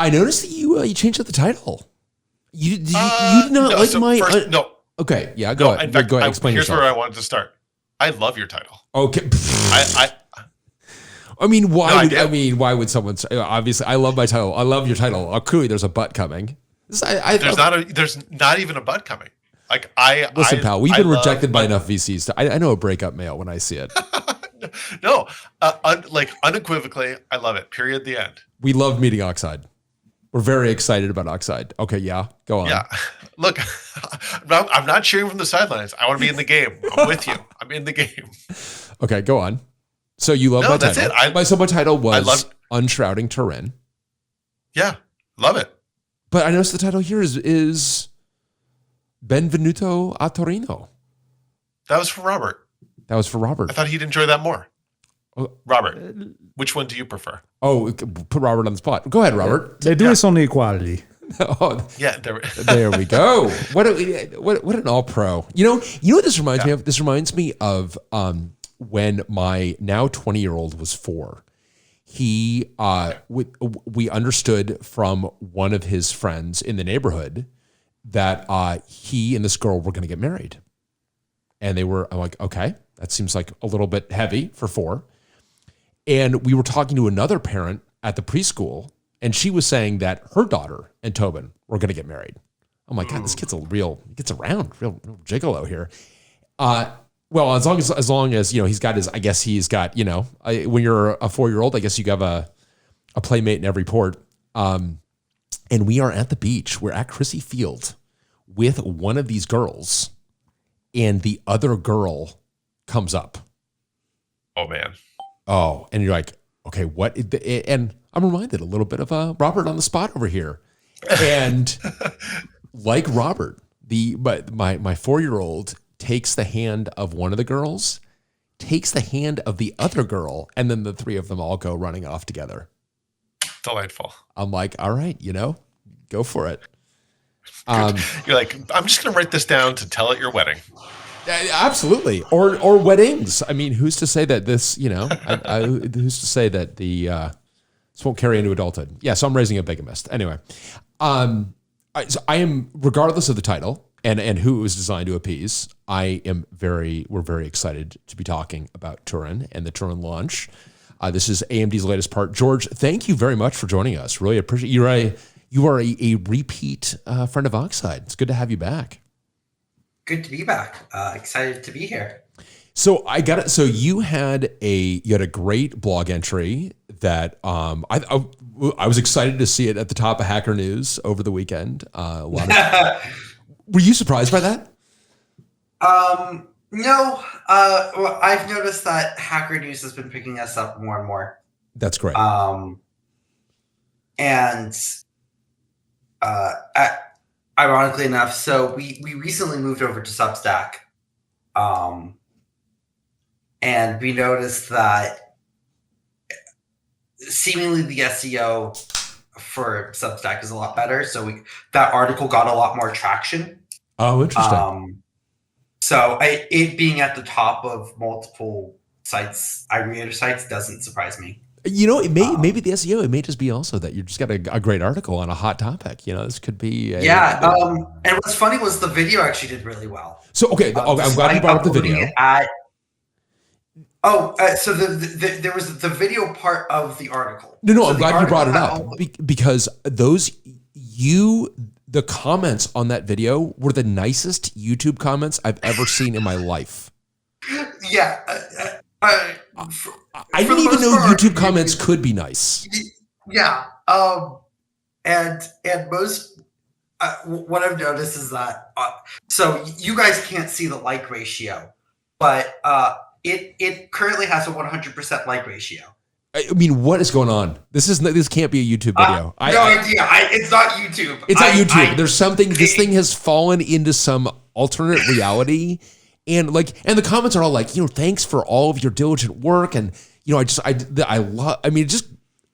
I noticed that you changed up the title. You did not no, like so my first, no. Okay, yeah, go ahead. In fact, go ahead. Explain here's yourself. where I wanted to start. I love your title. Okay. I mean, why? no, why would someone say? Obviously, I love my title. I love your title. Clearly, there's a butt coming. There's not even a butt coming. Like listen, pal. We've been rejected by enough VCs. I know a breakup mail when I see it. No, like unequivocally, I love it. Period. The end. We love meeting Oxide. We're very excited about Oxide. Okay, yeah, go on. Yeah, look, I'm not cheering from the sidelines. I want to be in the game. I'm with you. I'm in the game. Okay, go on. So you love my title. That's it. My title was Unshrouding Turin. Yeah, love it. But I noticed the title here is Benvenuto a Torino. That was for Robert. I thought he'd enjoy that more. Robert, which one do you prefer? Oh, put Robert on the spot. Go ahead, Robert. They do this on the equality. Oh, yeah, there we go. What an all pro. You know what this reminds me of? This reminds me of when my now 20-year-old was 4. He we understood from one of his friends in the neighborhood that he and this girl were going to get married, and I'm like, okay, that seems like a little bit heavy for 4. And we were talking to another parent at the preschool, and she was saying that her daughter and Tobin were going to get married. I'm like, God, this kid's real gigolo here. Well, as long as he's got his, I guess he's got, when you're a 4-year-old, I guess you have a playmate in every port. And we are at the beach. We're at Chrissy Field with one of these girls, and the other girl comes up. Oh man. Oh, and you're like, okay, what? And I'm reminded a little bit of Robert on the spot over here. And like Robert, my 4-year-old takes the hand of one of the girls, takes the hand of the other girl, and then the 3 of them all go running off together. Delightful. I'm like, all right, go for it. You're like, I'm just going to write this down to tell at your wedding. Absolutely. Or weddings. I mean, who's to say that this, who's to say that this won't carry into adulthood? Yeah, so I'm raising a bigamist. Anyway, so I am, regardless of the title and who it was designed to appease, we're very excited to be talking about Turin and the Turin launch. This is AMD's latest part. George, thank you very much for joining us. Really appreciate you are a repeat friend of Oxide. It's good to have you back. Good to be back. Excited to be here. So I got it. So you had a great blog entry that I was excited to see it at the top of Hacker News over the weekend. Were you surprised by that? No. Well, I've noticed that Hacker News has been picking us up more and more. That's great. Ironically enough, so we recently moved over to Substack, and we noticed that seemingly the SEO for Substack is a lot better. So that article got a lot more traction. Oh, interesting. So it being at the top of multiple sites, aggregator sites, doesn't surprise me. Maybe the SEO, it may just be also that you just got a great article on a hot topic. This could be. And what's funny was the video actually did really well. So, okay. I'm glad you brought up the video. So there was the video part of the article. No, I'm glad you brought it up because the comments on that video were the nicest YouTube comments I've ever seen in my life. Yeah. I didn't even know YouTube comments could be nice. Yeah. And most, what I've noticed is that, so you guys can't see the like ratio, but it currently has a 100% like ratio. I mean, what is going on? This can't be a YouTube video. No idea. It's not YouTube. It's not YouTube. There's something. This thing has fallen into some alternate reality, and the comments are all like, thanks for all of your diligent work, and I love. I mean,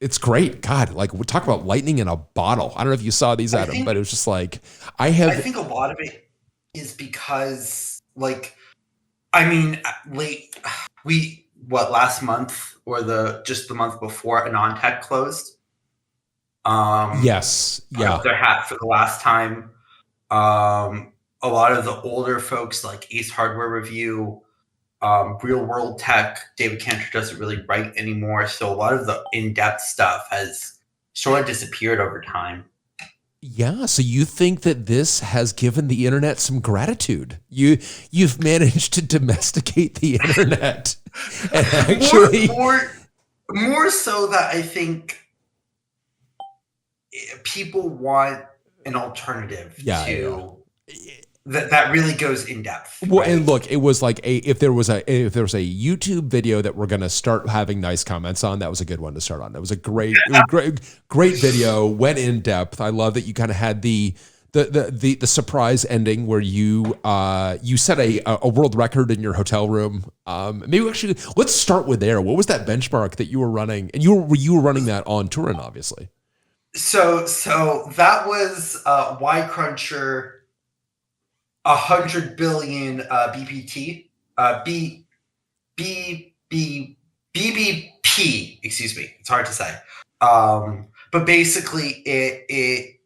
it's great. God, we talk about lightning in a bottle. I don't know if you saw these, Adam, but it was just like I think a lot of it is because last month or just the month before, Anon Tech closed. Yes. put up their hat for the last time. A lot of the older folks like Ace Hardware Review, Real World Tech, David Cantor doesn't really write anymore. So a lot of the in-depth stuff has sort of disappeared over time. Yeah, so you think that this has given the internet some gratitude? You've managed to domesticate the internet, and actually more so that I think people want an alternative to that really goes in depth. Well, right? And look, it was like if there was a YouTube video that we're going to start having nice comments on, that was a good one to start on. That was a great video, went in depth. I love that you kind of had the surprise ending where you set a world record in your hotel room. Maybe actually let's start with there. What was that benchmark that you were running? And you were running that on Turin, obviously. So that was Y-Cruncher 100 billion BPT BBP, excuse me, it's hard to say. But basically it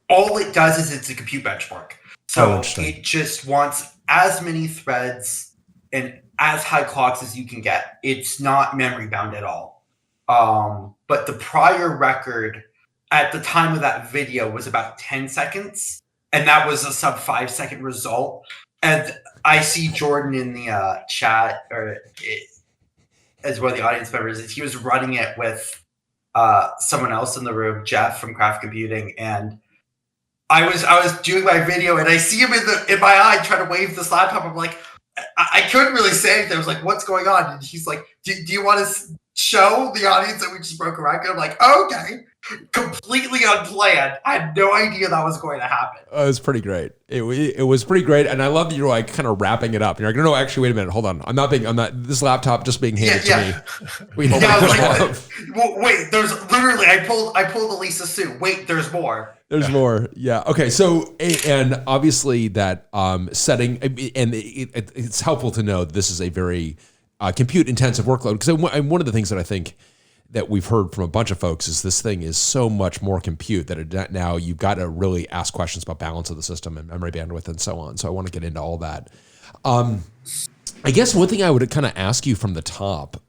all it does is it's a compute benchmark. So it just wants as many threads and as high clocks as you can get. It's not memory bound at all. But the prior record at the time of that video was about 10 seconds. And that was a sub 5-second result. And I see Jordan in the chat, as one of the audience members, he was running it with someone else in the room, Jeff from Craft Computing, and I was doing my video, and I see him in my eye trying to wave this laptop. I'm like, I couldn't really say anything. I was like, "What's going on?" And he's like, "Do you want to show the audience that we just broke a record?" I'm like, "Okay." Completely unplanned. I had no idea that was going to happen. It was pretty great. It was pretty great, and I love that you're like kind of wrapping it up. And you're like, no, actually, wait a minute, hold on. I'm not this laptop just being handed to me. Wait, there's literally I pulled Elisa's suit. Wait, there's more. There's more. Yeah. Okay. So, and obviously that setting, and it's helpful to know that this is a very compute intensive workload, because one of the things that I think that we've heard from a bunch of folks is this thing is so much more compute that now you've got to really ask questions about balance of the system and memory bandwidth and so on. So I want to get into all that. I guess one thing I would kind of ask you from the top,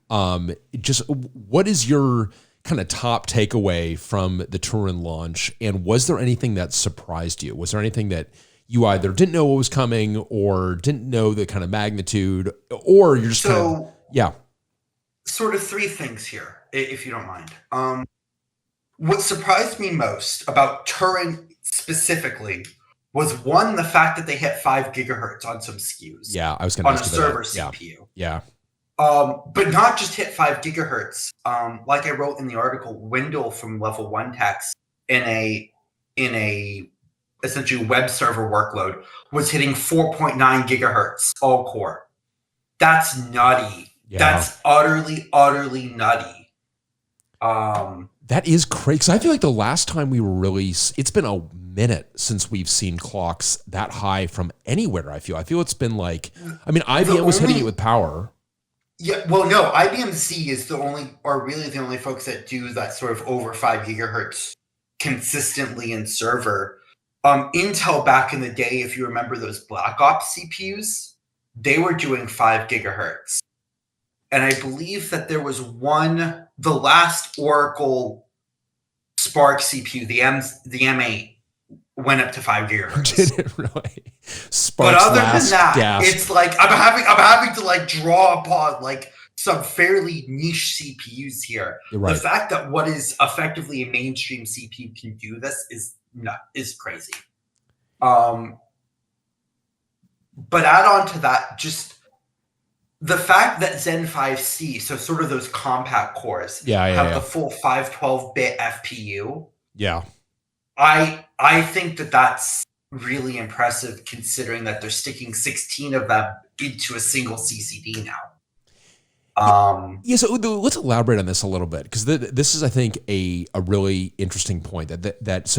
just what is your kind of top takeaway from the Turin launch? And was there anything that surprised you? Was there anything that you either didn't know what was coming or didn't know the kind of magnitude, or you're just sort of three things here, if you don't mind. What surprised me most about Turin specifically was, one, the fact that they hit 5 gigahertz on some SKUs. Yeah, I was going to ask you on a server that. CPU. Yeah. But not just hit 5 gigahertz. Like I wrote in the article, Wendell from Level 1 Techs in a essentially web server workload was hitting 4.9 gigahertz all core. That's nutty. Yeah. That's utterly nutty. That is crazy. 'Cause I feel like the last time we were really, it's been a minute since we've seen clocks that high from anywhere. I feel it's been like, I mean, IBM was hitting it with power. Yeah, well, no, IBM-C is really the only folks that do that sort of over 5 gigahertz consistently in server. Intel back in the day, if you remember those Black Ops CPUs, they were doing 5 gigahertz. And I believe that there was the last Oracle Spark CPU, the M8, went up to 5 gigahertz. Did it really? But other than that, it's like I'm having to like draw upon like some fairly niche CPUs here. Right. The fact that what is effectively a mainstream CPU can do this is crazy. But add on to that, just the fact that Zen 5C, so sort of those compact cores, have the full 512-bit FPU. Yeah. I think that that's really impressive, considering that they're sticking 16 of them into a single CCD now. So let's elaborate on this a little bit, because this is, I think, a really interesting point because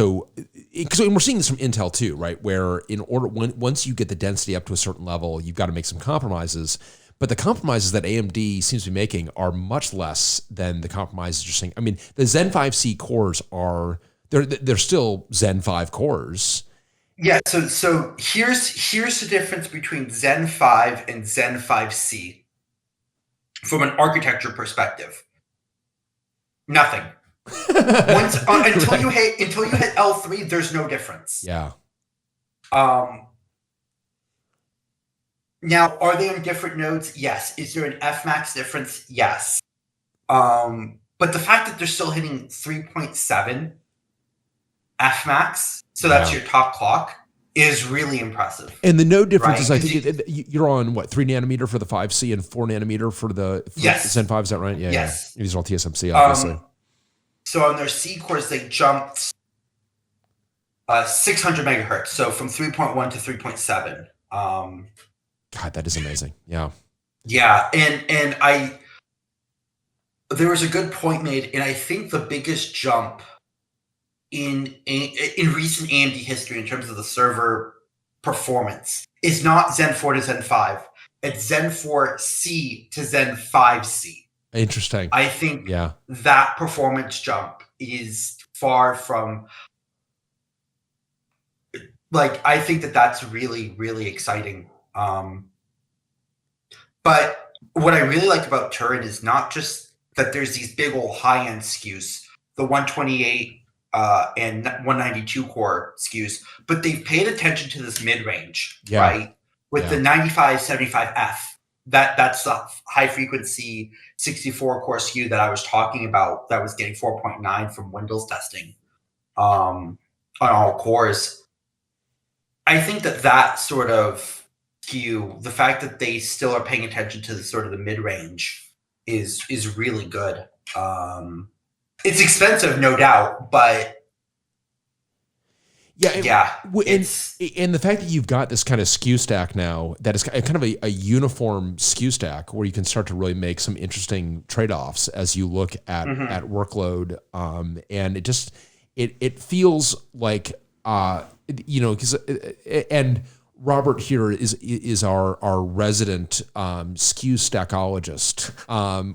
we're seeing this from Intel too, right? Where once you get the density up to a certain level, you've got to make some compromises. But the compromises that AMD seems to be making are much less than the compromises you're seeing. I mean, the Zen 5C cores they're still Zen 5 cores. Yeah, so here's the difference between Zen 5 and Zen 5C from an architecture perspective. Nothing. Until you hit L3, there's no difference. Yeah. Now, are they on different nodes? Yes. Is there an Fmax difference? Yes. But the fact that they're still hitting 3.7 Fmax, so that's your top clock, is really impressive. And the node difference is, I think you're on what, 3 nanometer for the 5C and 4 nanometer for the Zen 5. Is that right? Yeah. Yes. Yeah. These are all TSMC, obviously. So on their C cores, they jumped 600 megahertz. So from 3.1 to 3.7. God, that is amazing. Yeah. Yeah, and there was a good point made, and I think the biggest jump in recent AMD history in terms of the server performance is not Zen 4 to Zen 5. It's Zen 4C to Zen 5C. Interesting. I think that performance jump is far from I think that's really, really exciting. But what I really like about Turin is not just that there's these big old high-end SKUs, the 128 and 192 core SKUs, but they've paid attention to this mid-range, right? With the 9575F. That's the high-frequency 64 core SKU that I was talking about that was getting 4.9 from Windows testing on all cores. I think that sort of SKU, the fact that they still are paying attention to the sort of the mid-range is really good. It's expensive, no doubt, but and the fact that you've got this kind of SKU stack now that is kind of a uniform SKU stack where you can start to really make some interesting trade-offs as you look at workload, and it feels like because and Robert here is our resident SKU stackologist,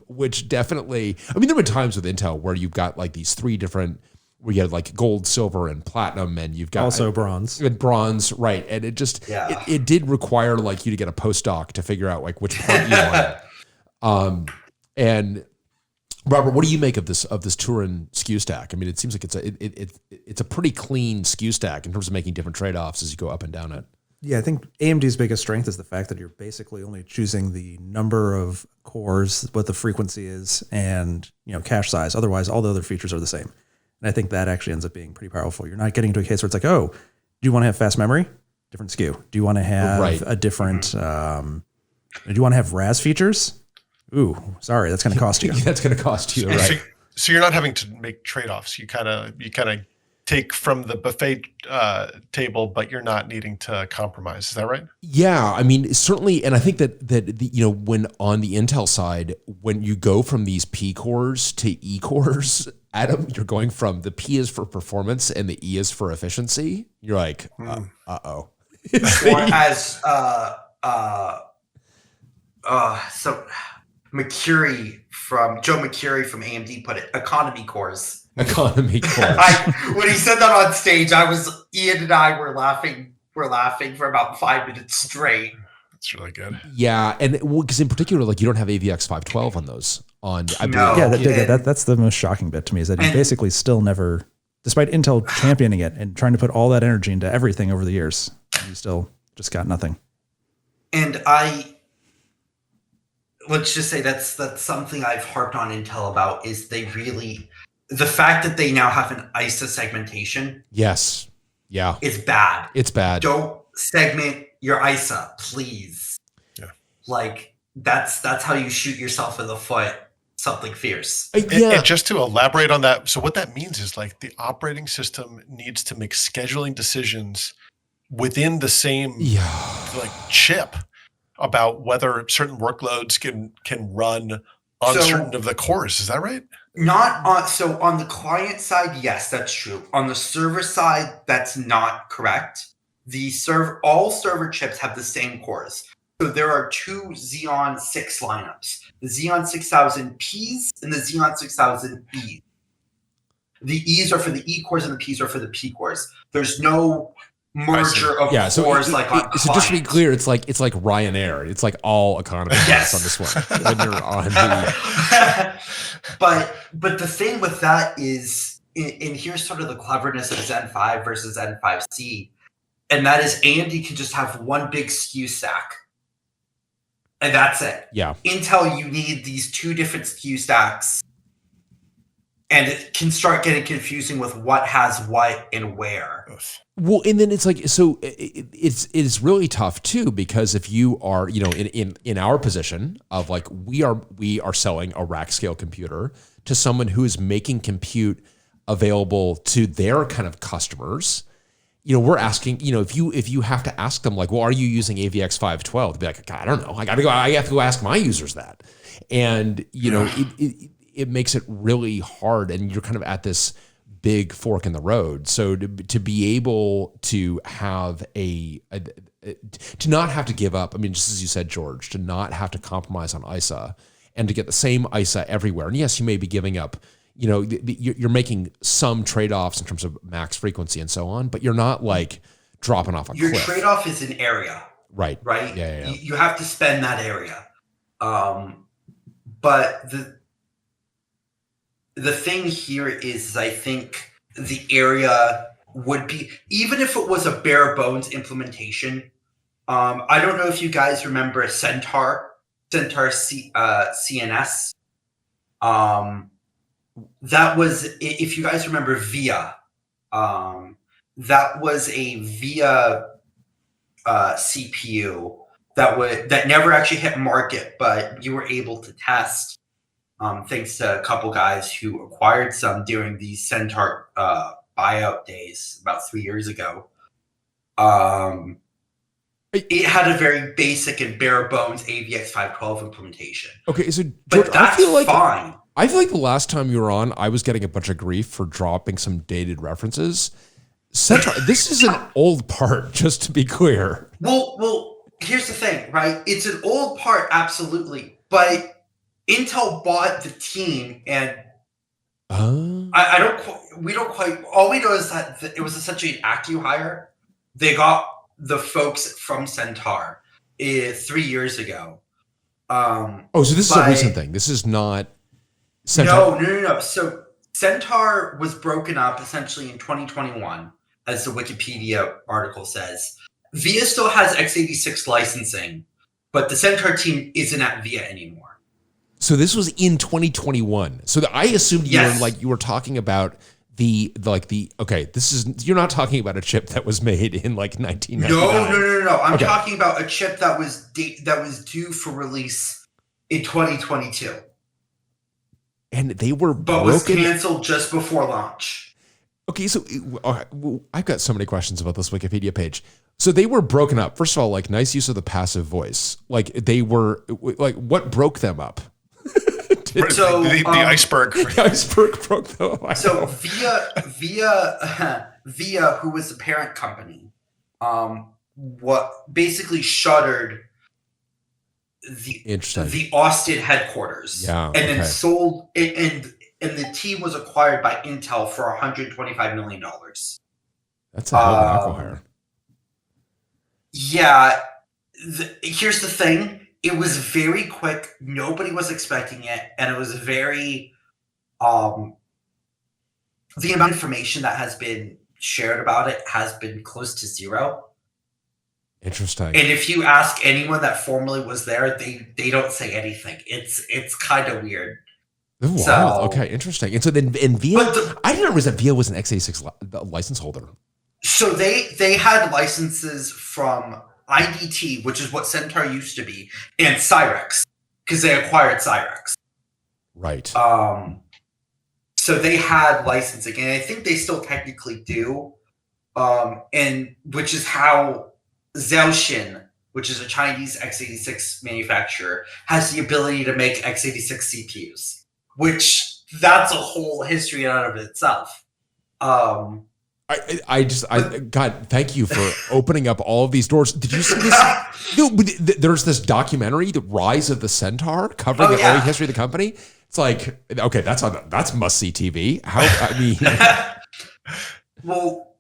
which definitely, I mean, there have been times with Intel where you've got like these 3 different, where you had like gold, silver, and platinum, and you've got also bronze. And bronze, right? And it just it did require like you to get a postdoc to figure out like which part you want. And Robert, what do you make of this Turin SKU stack? I mean, it seems like it's a pretty clean SKU stack in terms of making different trade-offs as you go up and down it. Yeah, I think AMD's biggest strength is the fact that you're basically only choosing the number of cores, what the frequency is, and cache size. Otherwise, all the other features are the same. And I think that actually ends up being pretty powerful. You're not getting to a case where it's like, oh, do you want to have fast memory? Different SKU. Do you want to have a different? Do you want to have RAS features? Ooh, sorry, that's going to cost you. That's going to cost you, right? So you're not having to make trade-offs. You kind of take from the buffet table, but you're not needing to compromise. Is that right? Yeah, I mean, certainly, and I think that when on the Intel side, when you go from these P cores to E cores, Adam, you're going from the P is for performance and the E is for efficiency. You're like, uh-oh. Or as so Joe McCurry from AMD put it, economy cores. Economy cores. When he said that on stage, Ian and I were laughing for about 5 minutes straight. That's really good. Yeah, and because in particular, like you don't have AVX 512 on those. That's the most shocking bit to me is that you basically still never, despite Intel championing it and trying to put all that energy into everything over the years, you still just got nothing. And let's just say that's something I've harped on Intel about is the fact that they now have an ISA segmentation. Yes. Yeah. Is bad. It's bad. Don't segment your ISA, please. Yeah. Like that's how you shoot yourself in the foot. Something fierce. And just to elaborate on that, so what that means is like the operating system needs to make scheduling decisions within the same chip about whether certain workloads can run on certain of the cores. Is that right? Not on. So on the client side, yes, that's true. On the server side, that's not correct. All server chips have the same cores. So there are two Xeon 6 lineups, the Xeon 6000Ps and the Xeon 6000Es. The E's are for the E cores and the P's are for the P cores. There's no merger of cores so on so just to be clear, it's like Ryanair. It's like all economy class on this one when you're on the. But the thing with that is, and here's sort of the cleverness of Zen 5 versus Zen 5C, and that is AMD can just have one big SKU stack. And that's it. Yeah. Intel, you need these two different SKU stacks. And it can start getting confusing with what has what and where. Well, and then it's like, so it's really tough too, because if you are, in our position of like, we are selling a rack scale computer to someone who is making compute available to their kind of customers. We're asking, if you have to ask them like, well, are you using AVX 512? They'd be like, I don't know. I have to go ask my users that. And, it makes it really hard, and you're kind of at this big fork in the road. So to be able to have to not have to give up, I mean, just as you said, George, to not have to compromise on ISA and to get the same ISA everywhere. And yes, you may be giving up, you're making some trade-offs in terms of max frequency and so on, but you're not like dropping off a cliff. Your trade-off is an area. Right. Right? Yeah. You have to spend that area. But the thing here is, I think the area would be, even if it was a bare bones implementation. I don't know if you guys remember Centaur CNS. That was, if you guys remember VIA, that was a VIA CPU that never actually hit market, but you were able to test. Thanks to a couple guys who acquired some during the Centaur buyout days about 3 years ago. It had a very basic and bare bones AVX 512 implementation. Okay, so George, but that's fine. I feel like the last time you were on, I was getting a bunch of grief for dropping some dated references. Centaur, this is an old part, just to be clear. Well, here's the thing, right? It's an old part, absolutely, but Intel bought the team, and we don't quite. All we know is that it was essentially an acqui-hire. They got the folks from Centaur 3 years ago. So this is a recent thing. This is not Centaur. No. So Centaur was broken up essentially in 2021, as the Wikipedia article says. VIA still has x86 licensing, but the Centaur team isn't at VIA anymore. So this was in 2021. So I assumed you were talking about you're not talking about a chip that was made in like 1999. No. I'm talking about a chip that was due for release in 2022. And they were was canceled just before launch. Okay, so I've got so many questions about this Wikipedia page. So they were broken up. First of all, like, nice use of the passive voice. Like, they were like, what broke them up? So the iceberg. The iceberg broke them up. So VIA, who was the parent company, what basically shuttered the Austin headquarters, and then sold it, and the team was acquired by Intel for $125 million. That's a hell of an acqui-hire. Yeah. Here's the thing. It was very quick. Nobody was expecting it. And it was very, the amount of information that has been shared about it has been close to zero. Interesting. And if you ask anyone that formerly was there, they don't say anything. It's kind of weird. Wow. So, okay, interesting. And so then VIA, I didn't realize that VIA was an x86 license holder. So they had licenses from IDT, which is what Centaur used to be, and Cyrex, because they acquired Cyrex. Right. So they had licensing, and I think they still technically do. And which is how Zhaoxin, which is a Chinese x86 manufacturer, has the ability to make x86 CPUs, which that's a whole history in and of itself. God, thank you for opening up all of these doors. Did you see this? No, there's this documentary, The Rise of the Centaur, covering the early history of the company. It's like, okay, that's must see TV. Well,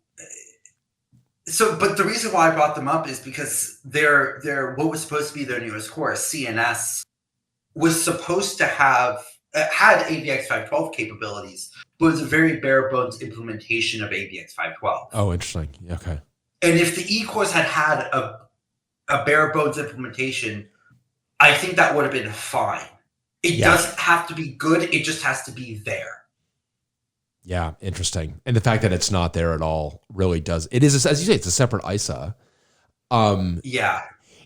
but the reason why I brought them up is because they're what was supposed to be their newest core, CNS, was supposed to have had AVX 512 capabilities, but it was a very bare bones implementation of AVX 512. Oh, interesting. Okay. And if the E-cores had a bare bones implementation, I think that would have been fine. It doesn't have to be good. It just has to be there. Yeah, interesting. And the fact that it's not there at all really does. It is, as you say, it's a separate ISA. Yeah.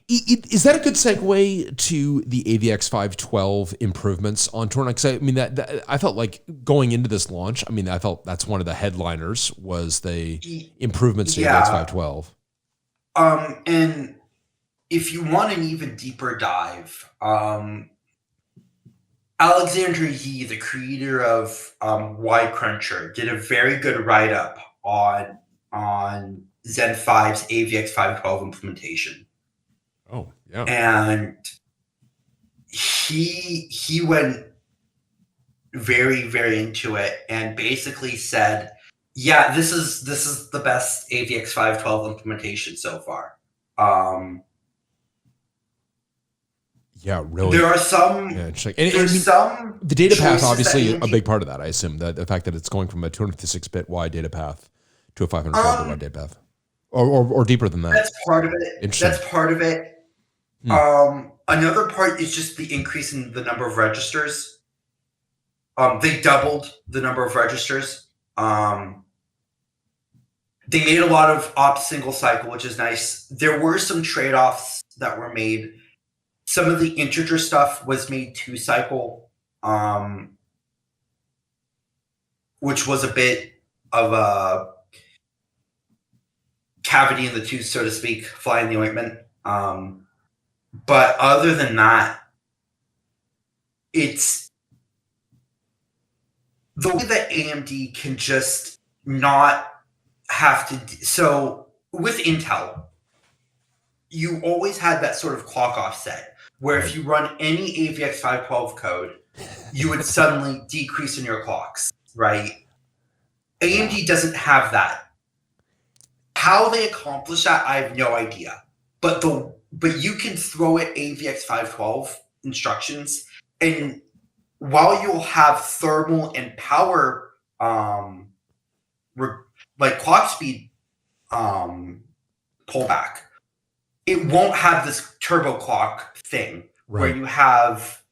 Is that a good segue to the AVX 512 improvements on Torino? Because I mean, that I felt like going into this launch, I mean, I felt that's one of the headliners was the improvements to AVX 512. And if you want an even deeper dive, Alexander Yee, the creator of Y-Cruncher, did a very good write-up on Zen 5's AVX 512 implementation. Oh, yeah. And he went very, very into it and basically said, yeah, this is the best AVX 512 implementation so far. Yeah, really. There are some. Yeah, interesting. Some. The data path, obviously, a big part of that. I assume that the fact that it's going from a 256-bit wide data path to a 512-bit wide data path, or deeper than that. That's part of it. Interesting. That's part of it. Another part is just the increase in the number of registers. They doubled the number of registers. They made a lot of opt single cycle, which is nice. There were some trade-offs that were made. Some of the integer stuff was made 2-cycle, which was a bit of a cavity in the tooth, so to speak, fly in the ointment. But other than that, it's the way that AMD can just not have to. So with Intel, you always had that sort of clock offset where if you run any AVX 512 code, you would suddenly decrease in your clocks, right? AMD doesn't have that. How they accomplish that, I have no idea. But you can throw it AVX 512 instructions, and while you'll have thermal and power, like clock speed pullback, it won't have this turbo clock thing where you have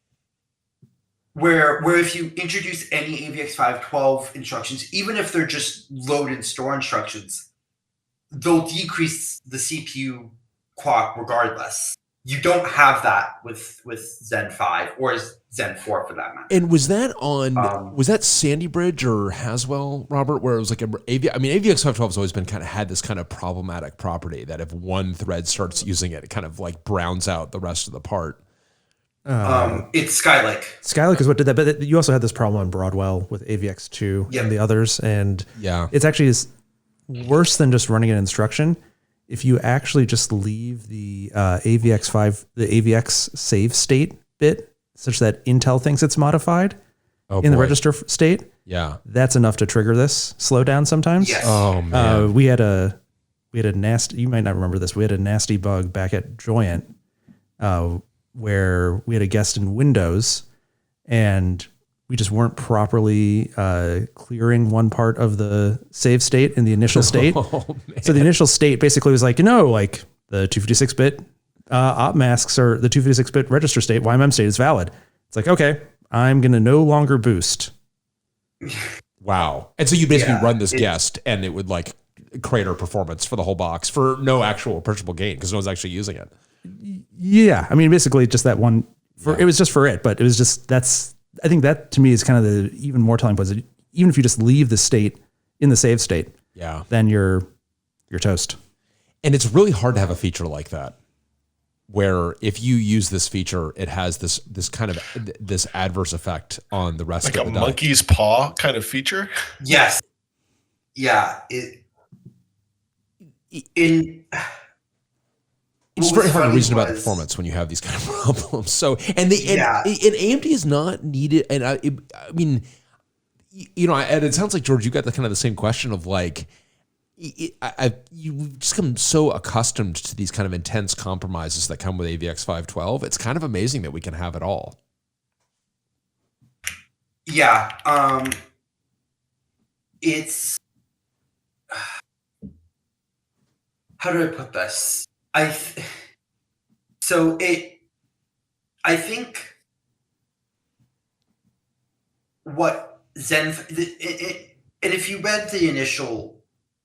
where if you introduce any AVX 512 instructions, even if they're just load and store instructions, they'll decrease the CPU clock regardless. You don't have that with Zen 5 or Zen 4 for that matter. And was that on was that Sandy Bridge or Haswell, Robert, where it was like AVX 512 has always been had this kind of problematic property that if one thread starts using it, it kind of like browns out the rest of the part. It's Skylake. Skylake is what did that, but you also had this problem on Broadwell with AVX2 and the others, and it's actually worse than just running an instruction. If you actually just leave the AVX save state bit such that Intel thinks it's modified the register state, that's enough to trigger this slowdown sometimes. Yes. Oh man, we had a nasty. You might not remember this. We had a nasty bug back at Joyent where we had a guest in Windows, and we just weren't properly clearing one part of the save state in the initial state. So the initial state basically was like, like the 256-bit op masks or the 256-bit register state, YMM state is valid. It's like, okay, I'm going to no longer boost. Wow. And so you basically run this guest and it would like crater performance for the whole box for no actual appreciable gain because no one's actually using it. Yeah. I mean, basically just that one, it was just for it, but it was just, I think that to me is kind of the even more telling point. Even if you just leave the state in the save state, then you're toast. And it's really hard to have a feature like that, where if you use this feature, it has this kind of this adverse effect on the rest like of the a monkey's paw kind of feature. Yes. Yeah. in It's what very was hard to funny reason about the was- performance when you have these kind of problems. So, and Yeah. AMD is not needed. And I mean, you know, and it sounds like, George, you got the kind of the same question of like, you've just come so accustomed to these kind of intense compromises that come with AVX 512. It's kind of amazing that we can have it all. Yeah. It's how do I put this? I think what Zen and if you read the initial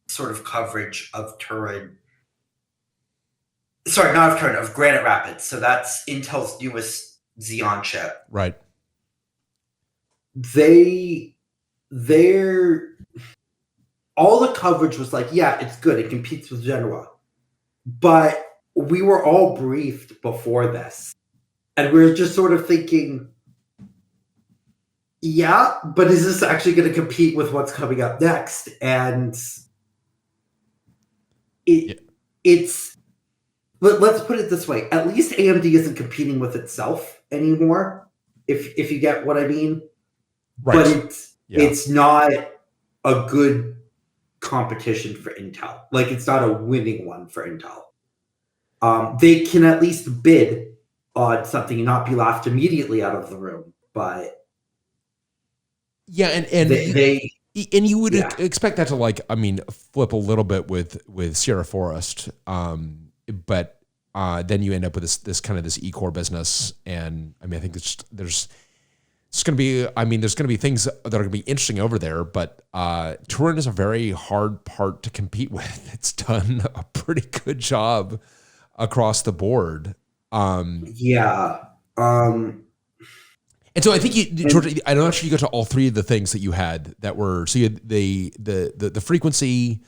sort of coverage of Turin, sorry, not of Turin, of Granite Rapids. So that's Intel's newest Xeon chip. Right. They're all the coverage was like, yeah, it's good. It competes with Genoa. But we were all briefed before this. And we are just sort of thinking, yeah, but is this actually going to compete with what's coming up next? And it's, let's put it this way. At least AMD isn't competing with itself anymore, if you get what I mean. Right. But it's not a good competition for Intel. Like, it's not a winning one for Intel. They can at least bid on something and not be laughed immediately out of the room. But yeah, and you would expect that to, like, I mean, flip a little bit with Sierra Forest, but then you end up with this kind of this E-core business, and I mean, I think there's going to be things that are going to be interesting over there, but Turin is a very hard part to compete with. It's done a pretty good job across the board. And so I think George, I'm not sure you got to all three of the things that you had that were, so you had the frequency,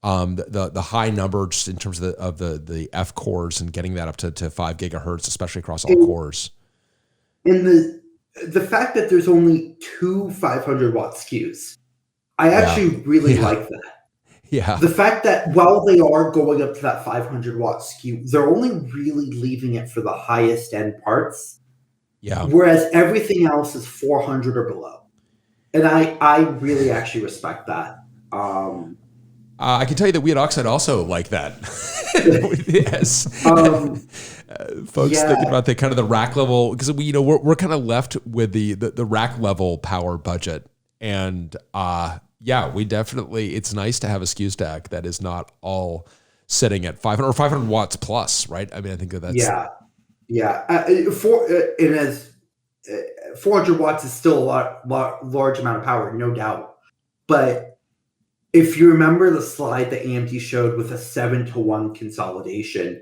the high number just in terms of the F cores and getting that up to 5 gigahertz, especially across all cores. And the fact that there's only 2 500 watt SKUs, I actually really like that. Yeah. The fact that while they are going up to that 500 watt SKU, they're only really leaving it for the highest end parts. Yeah. Whereas everything else is 400 or below. And I really actually respect that. I can tell you that we at Oxide also like that. Yes. Folks thinking about the kind of the rack level, because we're kind of left with the rack level power budget. And we definitely, it's nice to have a SKU stack that is not all sitting at 500 or 500 watts plus, right? I mean, I think that's... Yeah. 400 watts is still a large amount of power, no doubt. But if you remember the slide that AMD showed with a 7-to-1 consolidation,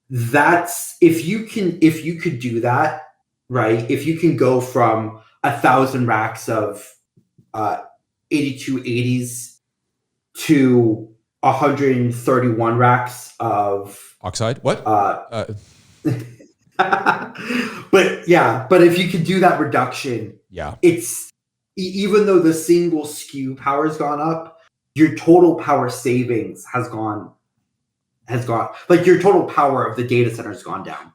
that's if you could do that, right? If you can go from 1,000 racks of 8280s to 131 racks of Oxide? What? But if you could do that reduction, it's, even though the single SKU power has gone up, your total power savings has gone, like your total power of the data center has gone down.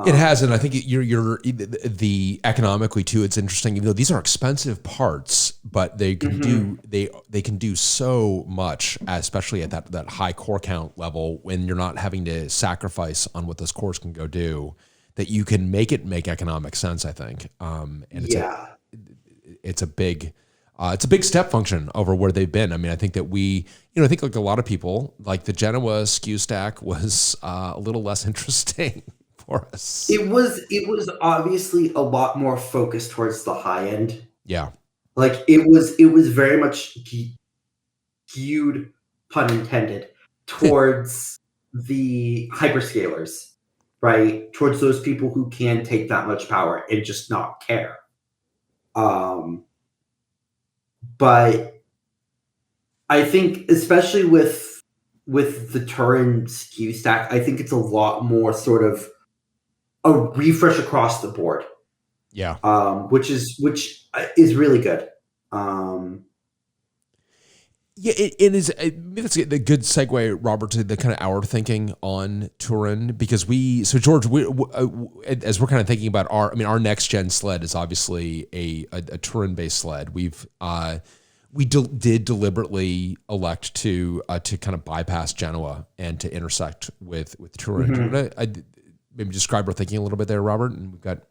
It has, and I think you're the economically too. It's interesting, even though these are expensive parts, but they can do they can do so much, especially at that high core count level, when you're not having to sacrifice on what those cores can go do, that you can make economic sense, I think. And it's a big step function over where they've been. I mean, I think that I think like a lot of people, like the Genoa SKU stack was a little less interesting for us. It was obviously a lot more focused towards the high end. Yeah. Like it was very much skewed, pun intended, towards the hyperscalers, right? Towards those people who can take that much power and just not care. But I think, especially with the Turin SKU stack, I think it's a lot more sort of a refresh across the board. Yeah. Which is really good. Yeah, it is. Maybe that's a good segue, Robert, to the kind of our thinking on Turin, because George, as we're kind of thinking about our next gen sled is obviously a Turin-based sled. We did deliberately elect to kind of bypass Genoa and to intersect with Turin. Do you want to maybe describe our thinking a little bit there, Robert? And we've got.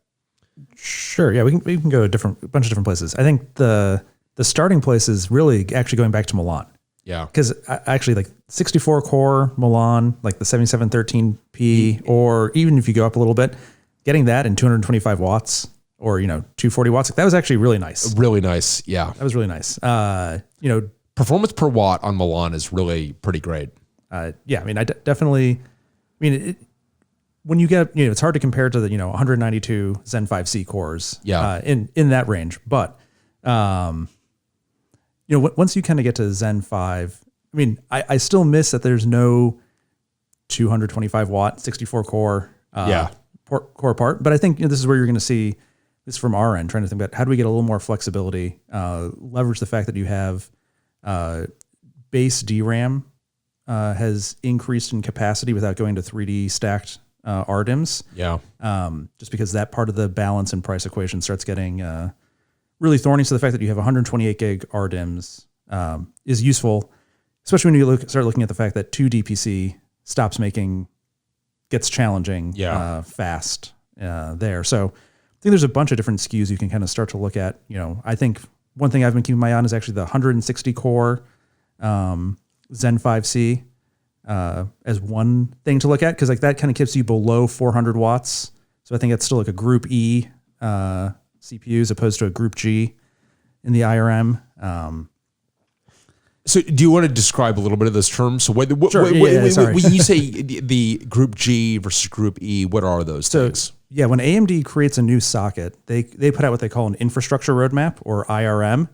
Sure. Yeah, we can go a bunch of different places. I think the starting place is really actually going back to Milan. Yeah. Because actually, like 64 core Milan, like the 7713P, or even if you go up a little bit, getting that in 225 watts or 240 watts, that was actually really nice. Really nice. Yeah. That was really nice. Performance per watt on Milan is really pretty great. Yeah. I mean, when you get, it's hard to compare to the, 192 Zen 5C cores in that range. But, once you kind of get to Zen 5, I mean, I still miss that there's no 225 watt, 64 core, core part. But I think this is where you're going to see this from our end, trying to think about how do we get a little more flexibility, leverage the fact that you have base DRAM has increased in capacity without going to 3D stacked RDIMMs. Yeah. Just because that part of the balance and price equation starts getting really thorny. So the fact that you have 128 gig RDIMMs is useful, especially when you start looking at the fact that 2 DPC gets challenging fast there. So I think there's a bunch of different SKUs you can kind of start to look at. I think one thing I've been keeping my eye on is actually the 160 core Zen 5C. As one thing to look at, because like that kind of keeps you below 400 watts. So I think it's still like a Group E CPU as opposed to a Group G in the IRM. So do you want to describe a little bit of those terms? So when you say the Group G versus Group E, what are those things? Yeah, when AMD creates a new socket, they put out what they call an infrastructure roadmap, or IRM.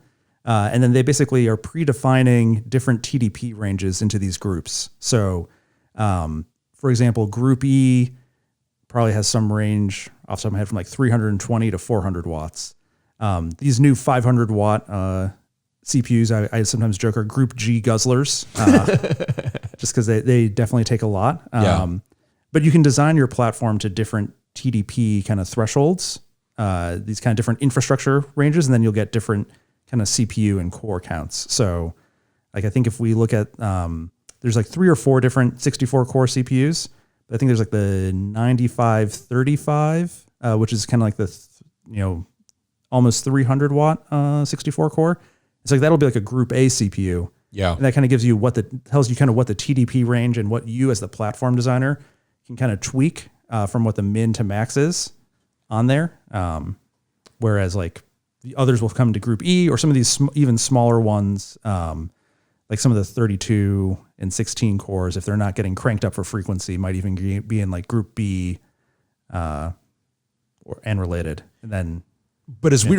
And then they basically are predefining different TDP ranges into these groups. So, for example, Group E probably has some range off the top of my head from like 320 to 400 watts. These new 500 watt CPUs, I sometimes joke, are Group G guzzlers, just because they definitely take a lot. But you can design your platform to different TDP kind of thresholds, these kind of different infrastructure ranges, and then you'll get different kind of CPU and core counts. So like, I think if we look at, there's like 3 or 4 different 64 core CPUs. I think there's like the 9535, which is kind of like the, almost 300 watt 64 core. It's like, that'll be like a Group A CPU. Yeah. And that kind of gives you tells you kind of what the TDP range and what you as the platform designer can kind of tweak from what the min to max is on there. Whereas like, the others will come to Group E, or some of these even smaller ones, like some of the 32 and 16 cores, if they're not getting cranked up for frequency, might even be in like Group B and related. And then, but as we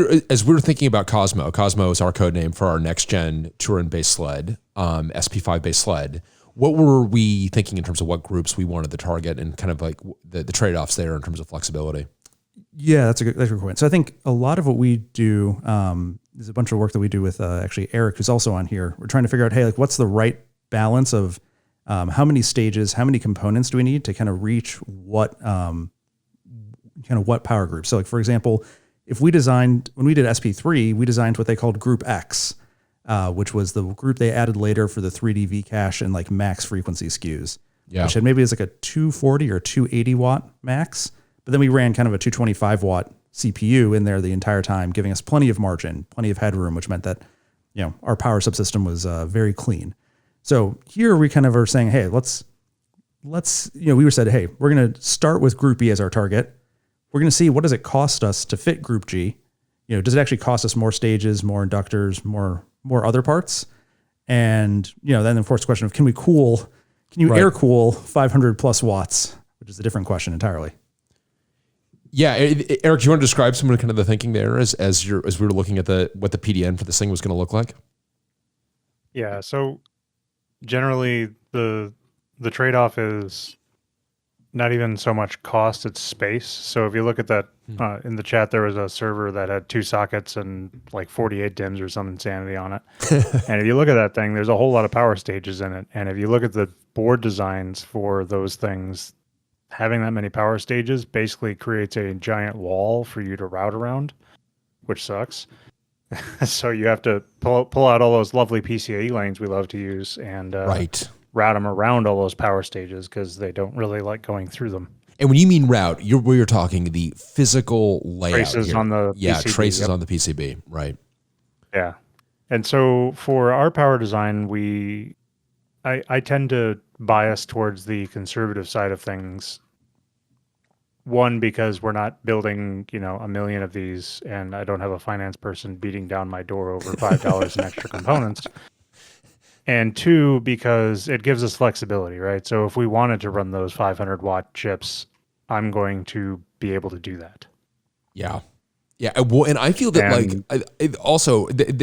were thinking about Cozma is our code name for our next gen Turin-based sled, SP5 based sled. What were we thinking in terms of what groups we wanted to target, and kind of like the trade-offs there in terms of flexibility? Yeah, that's a good point. So I think a lot of what we do is a bunch of work that we do with actually Eric, who's also on here. We're trying to figure out, hey, like, what's the right balance of how many stages, how many components do we need to kind of reach what what power group. So like, for example, when we did SP3, we designed what they called Group X, which was the group they added later for the 3D V-cache and like max frequency SKUs. Yeah. Which had maybe it's like a 240 or 280 watt max. But then we ran kind of a 225 watt CPU in there the entire time, giving us plenty of margin, plenty of headroom, which meant that, our power subsystem was very clean. So here we kind of are saying, hey, let's we said, hey, we're going to start with Group E as our target. We're going to see, what does it cost us to fit Group G? Does it actually cost us more stages, more inductors, more other parts? And, then of course the question of, can you air cool 500 plus watts, which is a different question entirely. Yeah, Eric, do you want to describe some of kind of the thinking there as we were looking at what the PDN for this thing was going to look like? Yeah, so generally the trade-off is not even so much cost, it's space. So if you look at that in the chat, there was a server that had 2 sockets and like 48 DIMMs or some insanity on it. And if you look at that thing, there's a whole lot of power stages in it. And if you look at the board designs for those things, having that many power stages basically creates a giant wall for you to route around, which sucks. So you have to pull out all those lovely PCIe lanes we love to use and Right. route them around all those power stages because they don't really like going through them. And when you mean route, you're talking the physical layout. Traces here. on the PCB, traces on the PCB, right? Yeah. And so for our power design, I tend to bias towards the conservative side of things. One, because we're not building, 1 million of these, and I don't have a finance person beating down my door over $5 in extra components. And 2, because it gives us flexibility, right? So if we wanted to run those 500-watt chips, I'm going to be able to do that. Yeah. Yeah. Well, and I feel that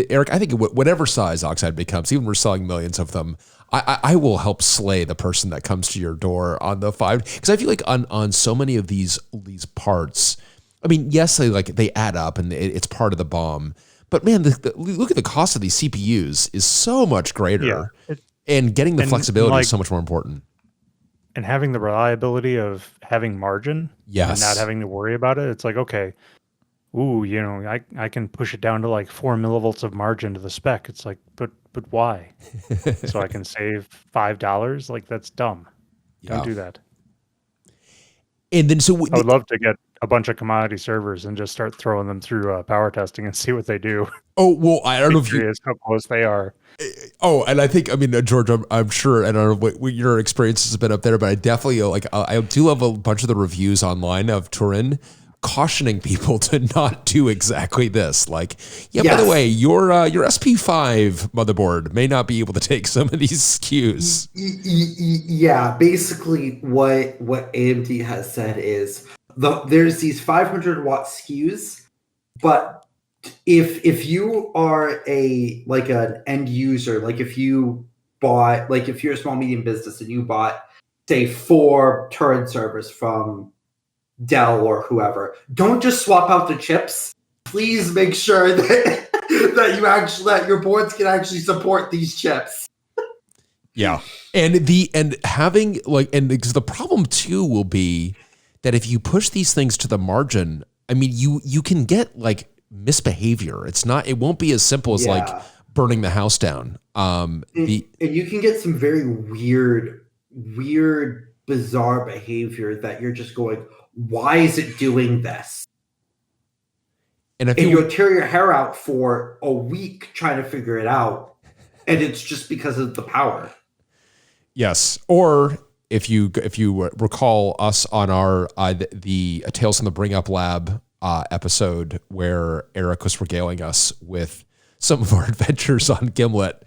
Eric, I think whatever size Oxide becomes, even we're selling millions of them, I will help slay the person that comes to your door on the 5. Because I feel like on so many of these parts, I mean, yes, they add up and it's part of the BOM. But man, look at the cost of these CPUs is so much greater, and getting the flexibility is so much more important. And having the reliability of having margin, yes, and not having to worry about it. It's like, okay, I can push it down to like 4 millivolts of margin to the spec. It's like, but why? So I can save $5? Like that's dumb. Don't do that. And then I would love to get a bunch of commodity servers and just start throwing them through power testing and see what they do. Oh, well, I don't know if how close they are. Oh, and I think, George, I'm sure, I don't know what your experience has been up there, but I definitely I do love a bunch of the reviews online of Turin cautioning people to not do exactly this. Like, by the way, your SP5 motherboard may not be able to take some of these SKUs. Yeah, basically what AMD has said is there's these 500-watt SKUs, but if you are an end user, like if you bought, like if you're a small medium business and you bought, say, 4 Turin servers from Dell or whoever, don't just swap out the chips. Please make sure that that your boards can actually support these chips. Yeah, and having because the problem too will be that if you push these things to the margin, I mean, you can get misbehavior. It won't be as simple as burning the house down. And you can get some very weird, bizarre behavior that you're just going, why is it doing this? And you'll tear your hair out for a week trying to figure it out, and it's just because of the power. Yes, or if you recall us on our the Tales from the Bring Up Lab episode where Eric was regaling us with some of our adventures on Gimlet,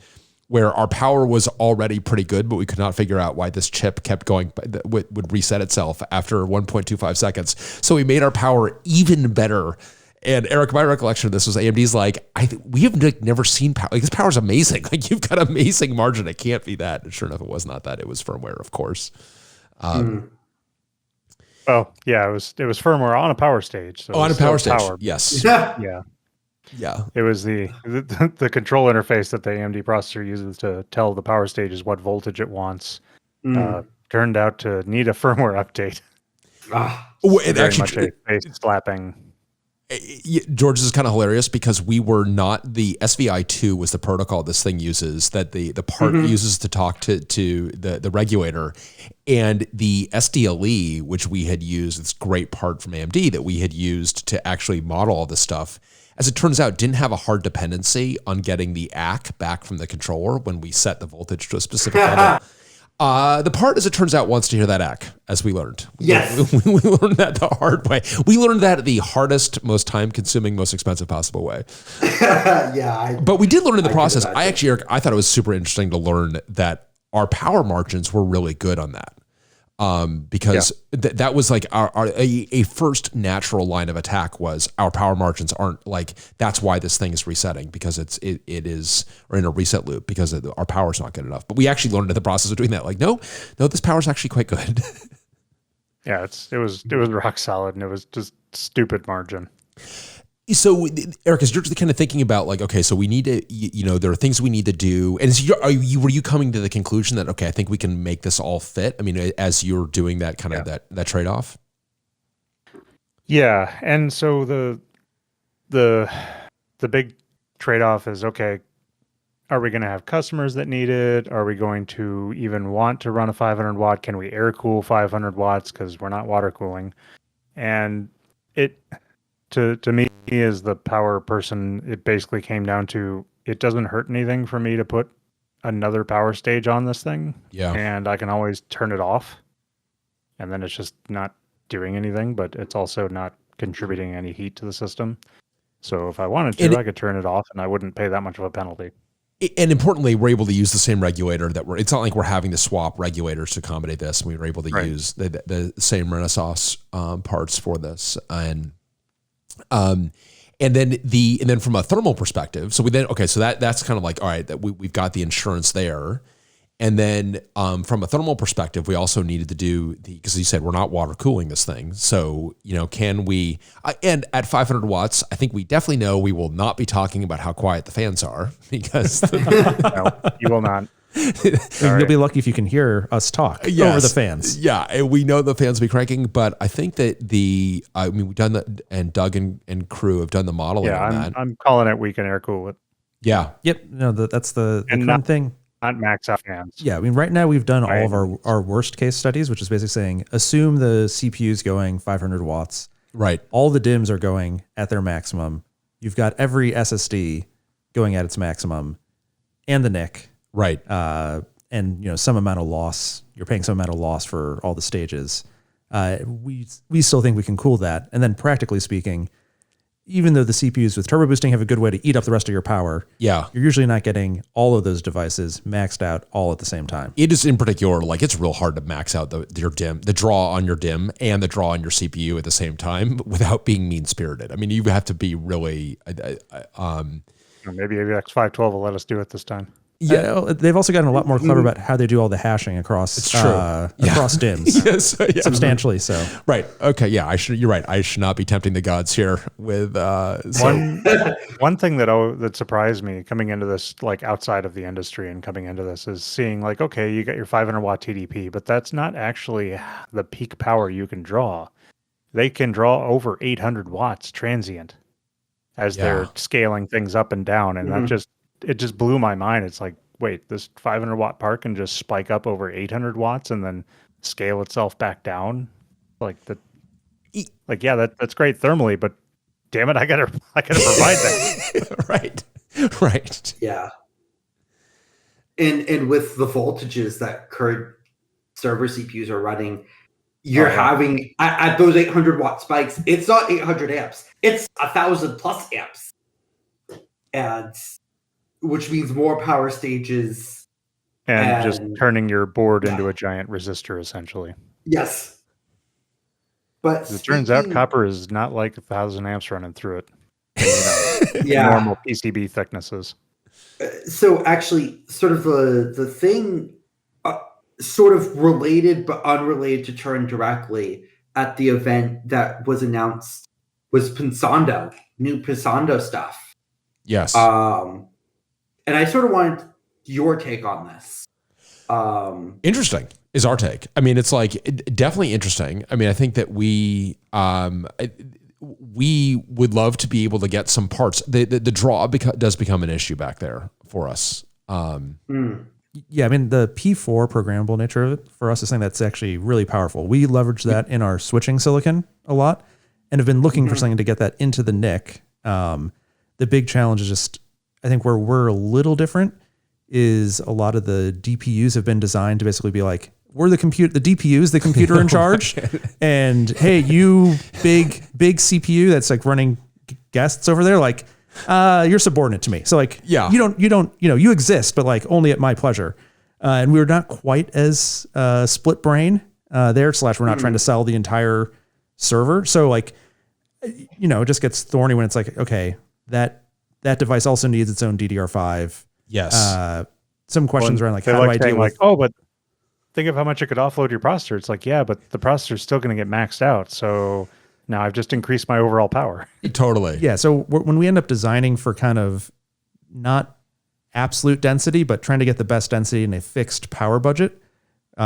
where our power was already pretty good, but we could not figure out why this chip kept going, would reset itself after 1.25 seconds. So we made our power even better. And Eric, my recollection of this was AMD's we have never seen power. This power is amazing. You've got amazing margin. It can't be that. And sure enough, it was not that. It was firmware, of course. Oh yeah, it was firmware on a power stage. So on a power stage. Yes. Yeah. Yeah. It was the control interface that the AMD processor uses to tell the power stages what voltage it wants. Turned out to need a firmware update. It very actually much a face slapping. George, this is kind of hilarious because we were not, the SVI2 was the protocol this thing uses, that the part uses to talk to the regulator, and the SDLE, which we had used, this great part from AMD that we had used to actually model all this stuff, as it turns out, didn't have a hard dependency on getting the ACK back from the controller when we set the voltage to a specific level. The part, as it turns out, wants to hear that ACK, as we learned. Yes. We learned that the hard way. We learned that the hardest, most time-consuming, most expensive possible way. But we did learn in the process. I thought it was super interesting to learn that our power margins were really good on that. Because that was a first natural line of attack was our power margins aren't that's why this thing is resetting, because it is, or in a reset loop, because our power's not good enough. But we actually learned in the process of doing that, no, this power's actually quite good. Yeah, it was rock solid, and it was just stupid margin. So, Eric, as you're kind of thinking about like, okay, so we need to, there are things we need to do. And were you coming to the conclusion that, okay, I think we can make this all fit? I mean, as you're doing that kind of that trade-off? Yeah. And so the big trade-off is, okay, are we going to have customers that need it? Are we going to even want to run a 500 watt? Can we air cool 500 watts? Because we're not water cooling. And to me, as the power person, it basically came down to, it doesn't hurt anything for me to put another power stage on this thing. Yeah. And I can always turn it off. And then it's just not doing anything, but it's also not contributing any heat to the system. So if I wanted to, I could turn it off and I wouldn't pay that much of a penalty. And importantly, we're able to use the same regulator it's not like we're having to swap regulators to accommodate this. We were able to use the same Renaissance parts for this. And then from a thermal perspective, so that's kind of like, all right, that we've got the insurance there. And then from a thermal perspective, we also needed to do because you said we're not water cooling this thing. So, can we, and at 500 watts, I think we definitely know we will not be talking about how quiet the fans are because no, you will not. You'll be lucky if you can hear us talk over the fans. Yeah. And we know the fans will be cranking, but I think that we've done that, and Doug and crew have done the modeling on that. I'm calling it we can air cool it. Yeah. Yep. No, that's the current thing. Not max out fans. Yeah, I mean, right now we've done all of our worst case studies, which is basically saying, assume the CPU's going 500 watts. Right. All the DIMMs are going at their maximum. You've got every SSD going at its maximum and the NIC. Right. And, some amount of loss. You're paying some amount of loss for all the stages. We still think we can cool that. And then practically speaking, even though the CPUs with turbo boosting have a good way to eat up the rest of your power, you're usually not getting all of those devices maxed out all at the same time. It is in particular, like it's real hard to max out your DIMM, the draw on your DIMM and the draw on your CPU at the same time without being mean-spirited. I mean, you have to be really... maybe AVX 512 will let us do it this time. Yeah, they've also gotten a lot more clever about how they do all the hashing across across DIMMs. Yes, substantially so. Right. Okay. Yeah. You're right. I should not be tempting the gods here with one thing that surprised me coming into this, like outside of the industry and coming into this, is seeing like, okay, you got your 500 watt TDP, but that's not actually the peak power you can draw. They can draw over 800 watts transient as they're scaling things up and down, and it just blew my mind. It's like, wait, this 500 watt part can just spike up over 800 watts and then scale itself back down. That's great thermally, but damn it, I gotta provide that. Right. Yeah. And with the voltages that current server CPUs are running, you're having at those 800 watt spikes, it's not 800 amps, it's 1,000 plus amps. And which means more power stages. And just turning your board into a giant resistor, essentially. Yes. But it turns out copper is not like 1,000 amps running through it. Normal PCB thicknesses. So actually, sort of the thing sort of related but unrelated to Turin directly at the event that was announced was Pensando, new Pensando stuff. Yes. And I sort of wanted your take on this. Interesting is our take. I mean, it's like definitely interesting. I mean, I think that we would love to be able to get some parts. The draw does become an issue back there for us. Yeah, I mean, the P4 programmable nature of it for us is something that's actually really powerful. We leverage that in our switching silicon a lot and have been looking for something to get that into the NIC. The big challenge is just, I think where we're a little different is a lot of the DPUs have been designed to basically be like, we're the DPU's the computer in charge. And hey, you big CPU that's like running guests over there, like, you're subordinate to me. So like, you exist, but like only at my pleasure. And we're not quite as split brain there, / we're not trying to sell the entire server. So like, it just gets thorny when it's like, okay, that device also needs its own DDR5. Yes. Some questions around like, how do I deal with... like, oh, but think of how much it could offload your processor. It's like, yeah, but the processor's still going to get maxed out. So now I've just increased my overall power. Totally. Yeah. So when we end up designing for kind of not absolute density, but trying to get the best density in a fixed power budget,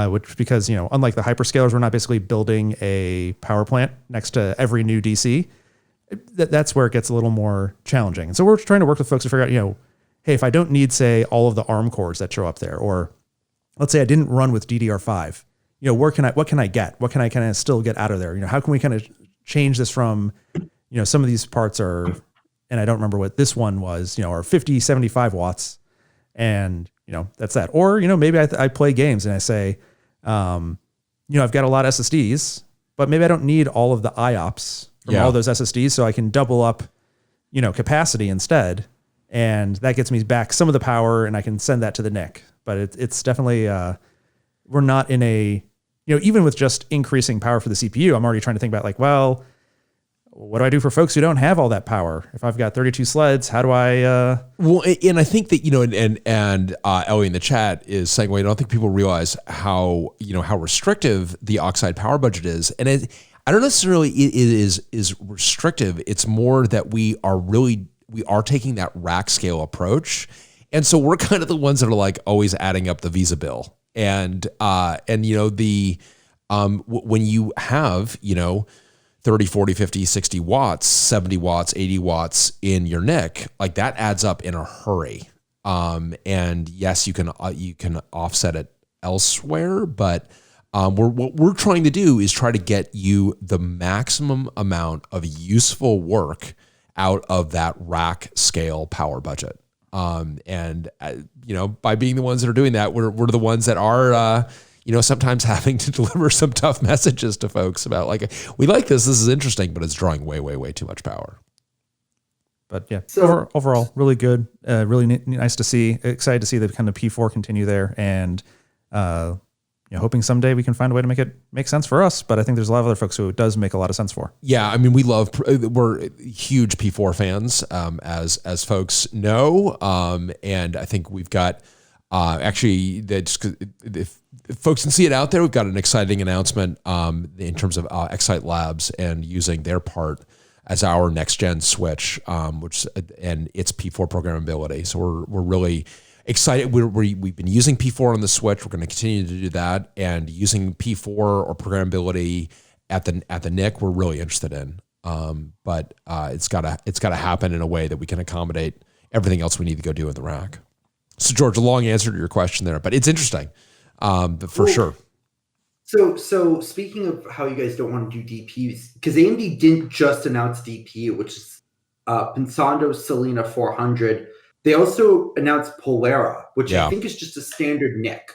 which because, unlike the hyperscalers, we're not basically building a power plant next to every new DC. That's where it gets a little more challenging. And so we're trying to work with folks to figure out, hey, if I don't need, say, all of the ARM cores that show up there, or let's say I didn't run with DDR5, what can I get? What can I kind of still get out of there? How can we kind of change this from, some of these parts are, and I don't remember what this one was, are 50, 75 watts. And, that's that. Or, maybe I play games and I say, I've got a lot of SSDs, but maybe I don't need all of the IOPS from all those SSDs. So I can double up, capacity instead. And that gets me back some of the power and I can send that to the NIC. But it's definitely, we're not in a, even with just increasing power for the CPU, I'm already trying to think about like, well, what do I do for folks who don't have all that power? If I've got 32 sleds, how do I? Well, and I think that, and Ellie in the chat is saying, well, I don't think people realize how restrictive the Oxide power budget is. And I don't necessarily it is restrictive. It's more that we are taking that rack scale approach. And so we're kind of the ones that are like always adding up the Visa bill. And when you have, 30, 40, 50, 60 watts, 70 watts, 80 watts in your NIC, like that adds up in a hurry. And yes, you can offset it elsewhere, but what we're trying to do is try to get you the maximum amount of useful work out of that rack scale power budget. By being the ones that are doing that, we're the ones that are, sometimes having to deliver some tough messages to folks about like, we like this is interesting, but it's drawing way, way, way too much power. But yeah, so overall, really good, really nice to see, excited to see the kind of P4 continue there, and hoping someday we can find a way to make it make sense for us. But I think there's a lot of other folks who it does make a lot of sense for. Yeah, I mean, we're huge P4 fans, as folks know, and I think we've got actually if folks can see it out there, we've got an exciting announcement in terms of Excite Labs and using their part as our next gen switch, and its P4 programmability. So we're really excited. We've been using P4 on the switch. We're going to continue to do that, and using P4 or programmability at the NIC, we're really interested in. But it's gotta happen in a way that we can accommodate everything else we need to go do in the rack. So George, a long answer to your question there, but it's interesting, for sure. So speaking of how you guys don't want to do DPUs, because AMD didn't just announce DPU, which is Pensando Selena 400. They also announced Polera, which I think is just a standard NIC.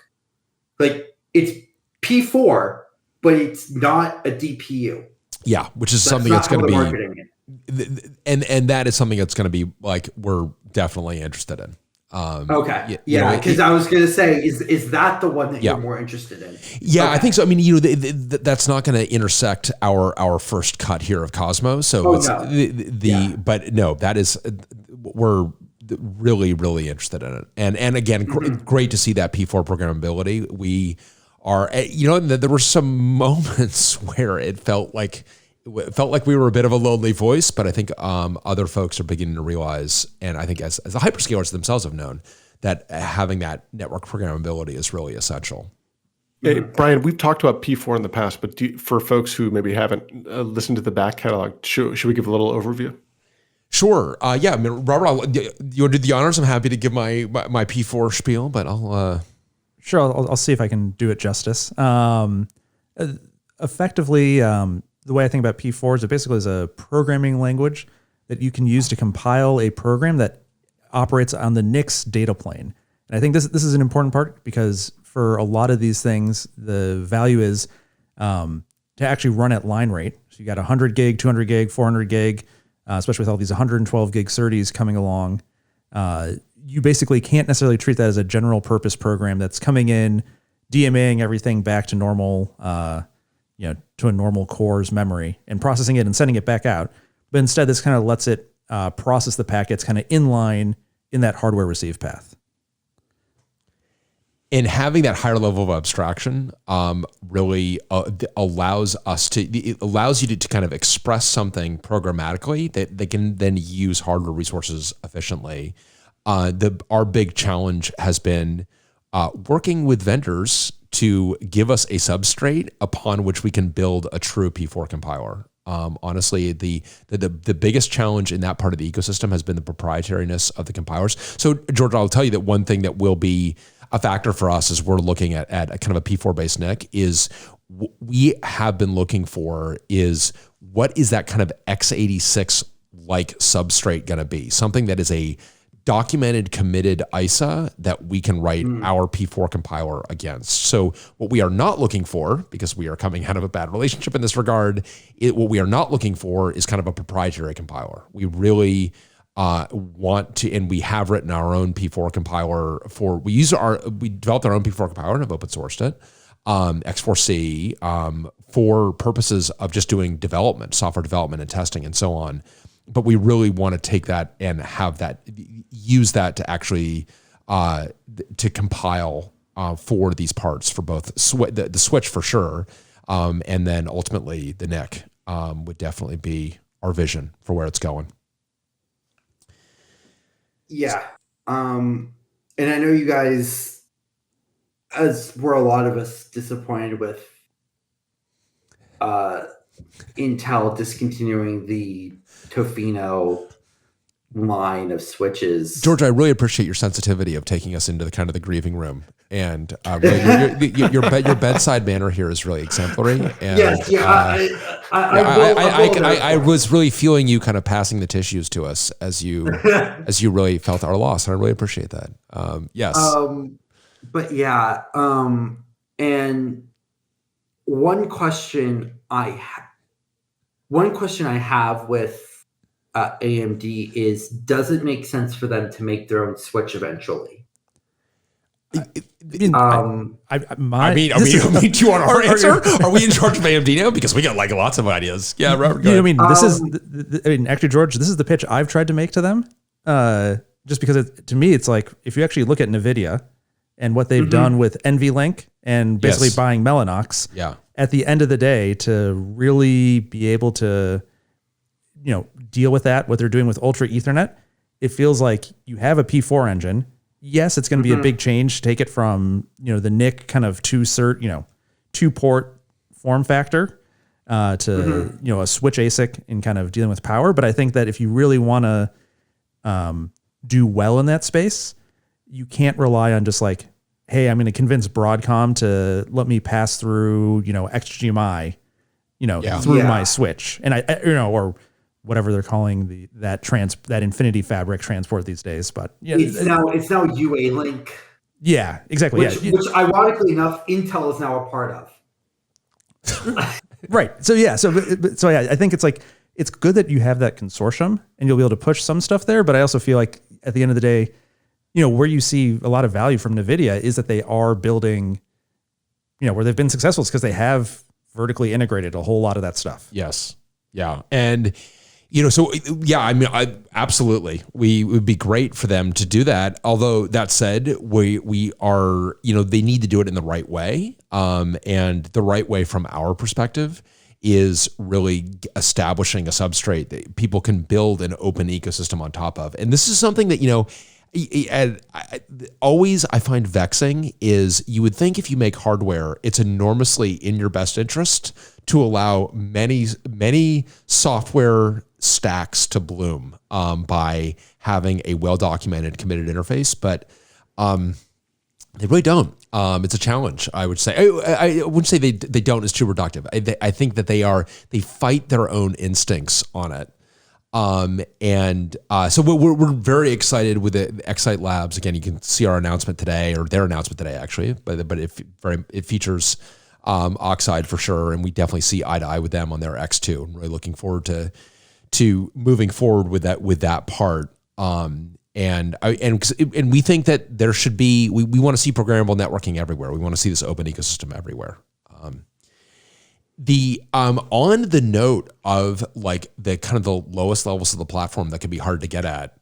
Like it's P4, but it's not a DPU. Yeah, which is something that's going to be, and that is something that's going to be like we're definitely interested in. Okay. Yeah, because I was going to say, is that the one that you're more interested in? Yeah, okay. I think so. I mean, that's not going to intersect our first cut here of Cozma. So but no, that is, we're really, really interested in it. And again, great to see that P4 programmability. We are, there were some moments where it felt like we were a bit of a lonely voice, but I think other folks are beginning to realize, and I think as the hyperscalers themselves have known, that having that network programmability is really essential. Hey, Bryan, we've talked about P4 in the past, but for folks who maybe haven't listened to the back catalog, should we give a little overview? Sure. Yeah. I mean, Robert, you want to do the honors? I'm happy to give my P4 spiel, but I'll. Sure. I'll see if I can do it justice. Effectively, the way I think about P4 is it basically is a programming language that you can use to compile a program that operates on the NIC's data plane. And I think this is an important part because for a lot of these things, the value is to actually run at line rate. So you got 100 gig, 200 gig, 400 gig, especially with all these 112 gig SerDes coming along. You basically can't necessarily treat that as a general purpose program that's coming in, DMAing everything back to normal, to a normal core's memory and processing it and sending it back out. But instead, this kind of lets it process the packets kind of inline in that hardware receive path. And having that higher level of abstraction really allows you to kind of express something programmatically that they can then use hardware resources efficiently. Our big challenge has been working with vendors to give us a substrate upon which we can build a true P4 compiler. Honestly, the biggest challenge in that part of the ecosystem has been the proprietariness of the compilers. So, George, I'll tell you that one thing that will be a factor for us as we're looking at a kind of a P4 based NIC is we have been looking for is what is that kind of x86 like substrate going to be? Something that is a documented, committed ISA that we can write our P4 compiler against. So what we are not looking for, because we are coming out of a bad relationship in this regard, what we are not looking for is kind of a proprietary compiler. We really want to, and we have written our own P4 compiler we developed our own P4 compiler and have open sourced it, X4C, for purposes of just doing development, software development and testing and so on. But we really want to take that and use that to actually to compile for these parts for both the switch for sure, and then ultimately the NIC would definitely be our vision for where it's going. Yeah. And I know you guys, as were a lot of us, disappointed with Intel discontinuing the Tofino line of switches. George, I really appreciate your sensitivity of taking us into the kind of the grieving room, and really your bedside manner here is really exemplary. And, yes, I was really feeling you kind of passing the tissues to us as you really felt our loss, and I really appreciate that. Yes, but yeah, and one question I have with AMD is, does it make sense for them to make their own switch eventually? do you want our answer? Are we in charge of AMD now? Because we got like lots of ideas. Yeah, Robert. Actually, George, this is the pitch I've tried to make to them. Just because to me, it's like, if you actually look at NVIDIA and what they've done with NVLink and basically buying Mellanox, at the end of the day, to really be able to, deal with that, what they're doing with Ultra Ethernet, it feels like you have a P4 engine. Yes, it's going to be a big change to take it from, the NIC kind of two port form factor to, a switch ASIC and kind of dealing with power. But I think that if you really want to do well in that space, you can't rely on just like, hey, I'm going to convince Broadcom to let me pass through, XGMI, through my switch. And or whatever they're calling that Infinity Fabric transport these days. But it's now UA Link. Yeah, exactly. Which ironically enough, Intel is now a part of. Right. So I think it's like, it's good that you have that consortium and you'll be able to push some stuff there. But I also feel like at the end of the day, where you see a lot of value from NVIDIA is that they are building, where they've been successful is because they have vertically integrated a whole lot of that stuff. Yes. Yeah. And, absolutely. We would be great for them to do that. Although that said, we are, they need to do it in the right way. And the right way from our perspective is really establishing a substrate that people can build an open ecosystem on top of. And this is something that, always I find vexing is you would think if you make hardware, it's enormously in your best interest to allow many software stacks to bloom by having a well-documented committed interface, but they really don't. It's a challenge, I would say. I wouldn't say they don't, is too reductive. I think that they fight their own instincts on it. So we're very excited with the Excite Labs. Again, you can see our announcement today, or their announcement today, actually. But it features Oxide for sure, and we definitely see eye to eye with them on their X2. I'm really looking forward to moving forward with that part. And we think that there should be. We want to see programmable networking everywhere. We want to see this open ecosystem everywhere. On the note of like the kind of the lowest levels of the platform that can be hard to get at.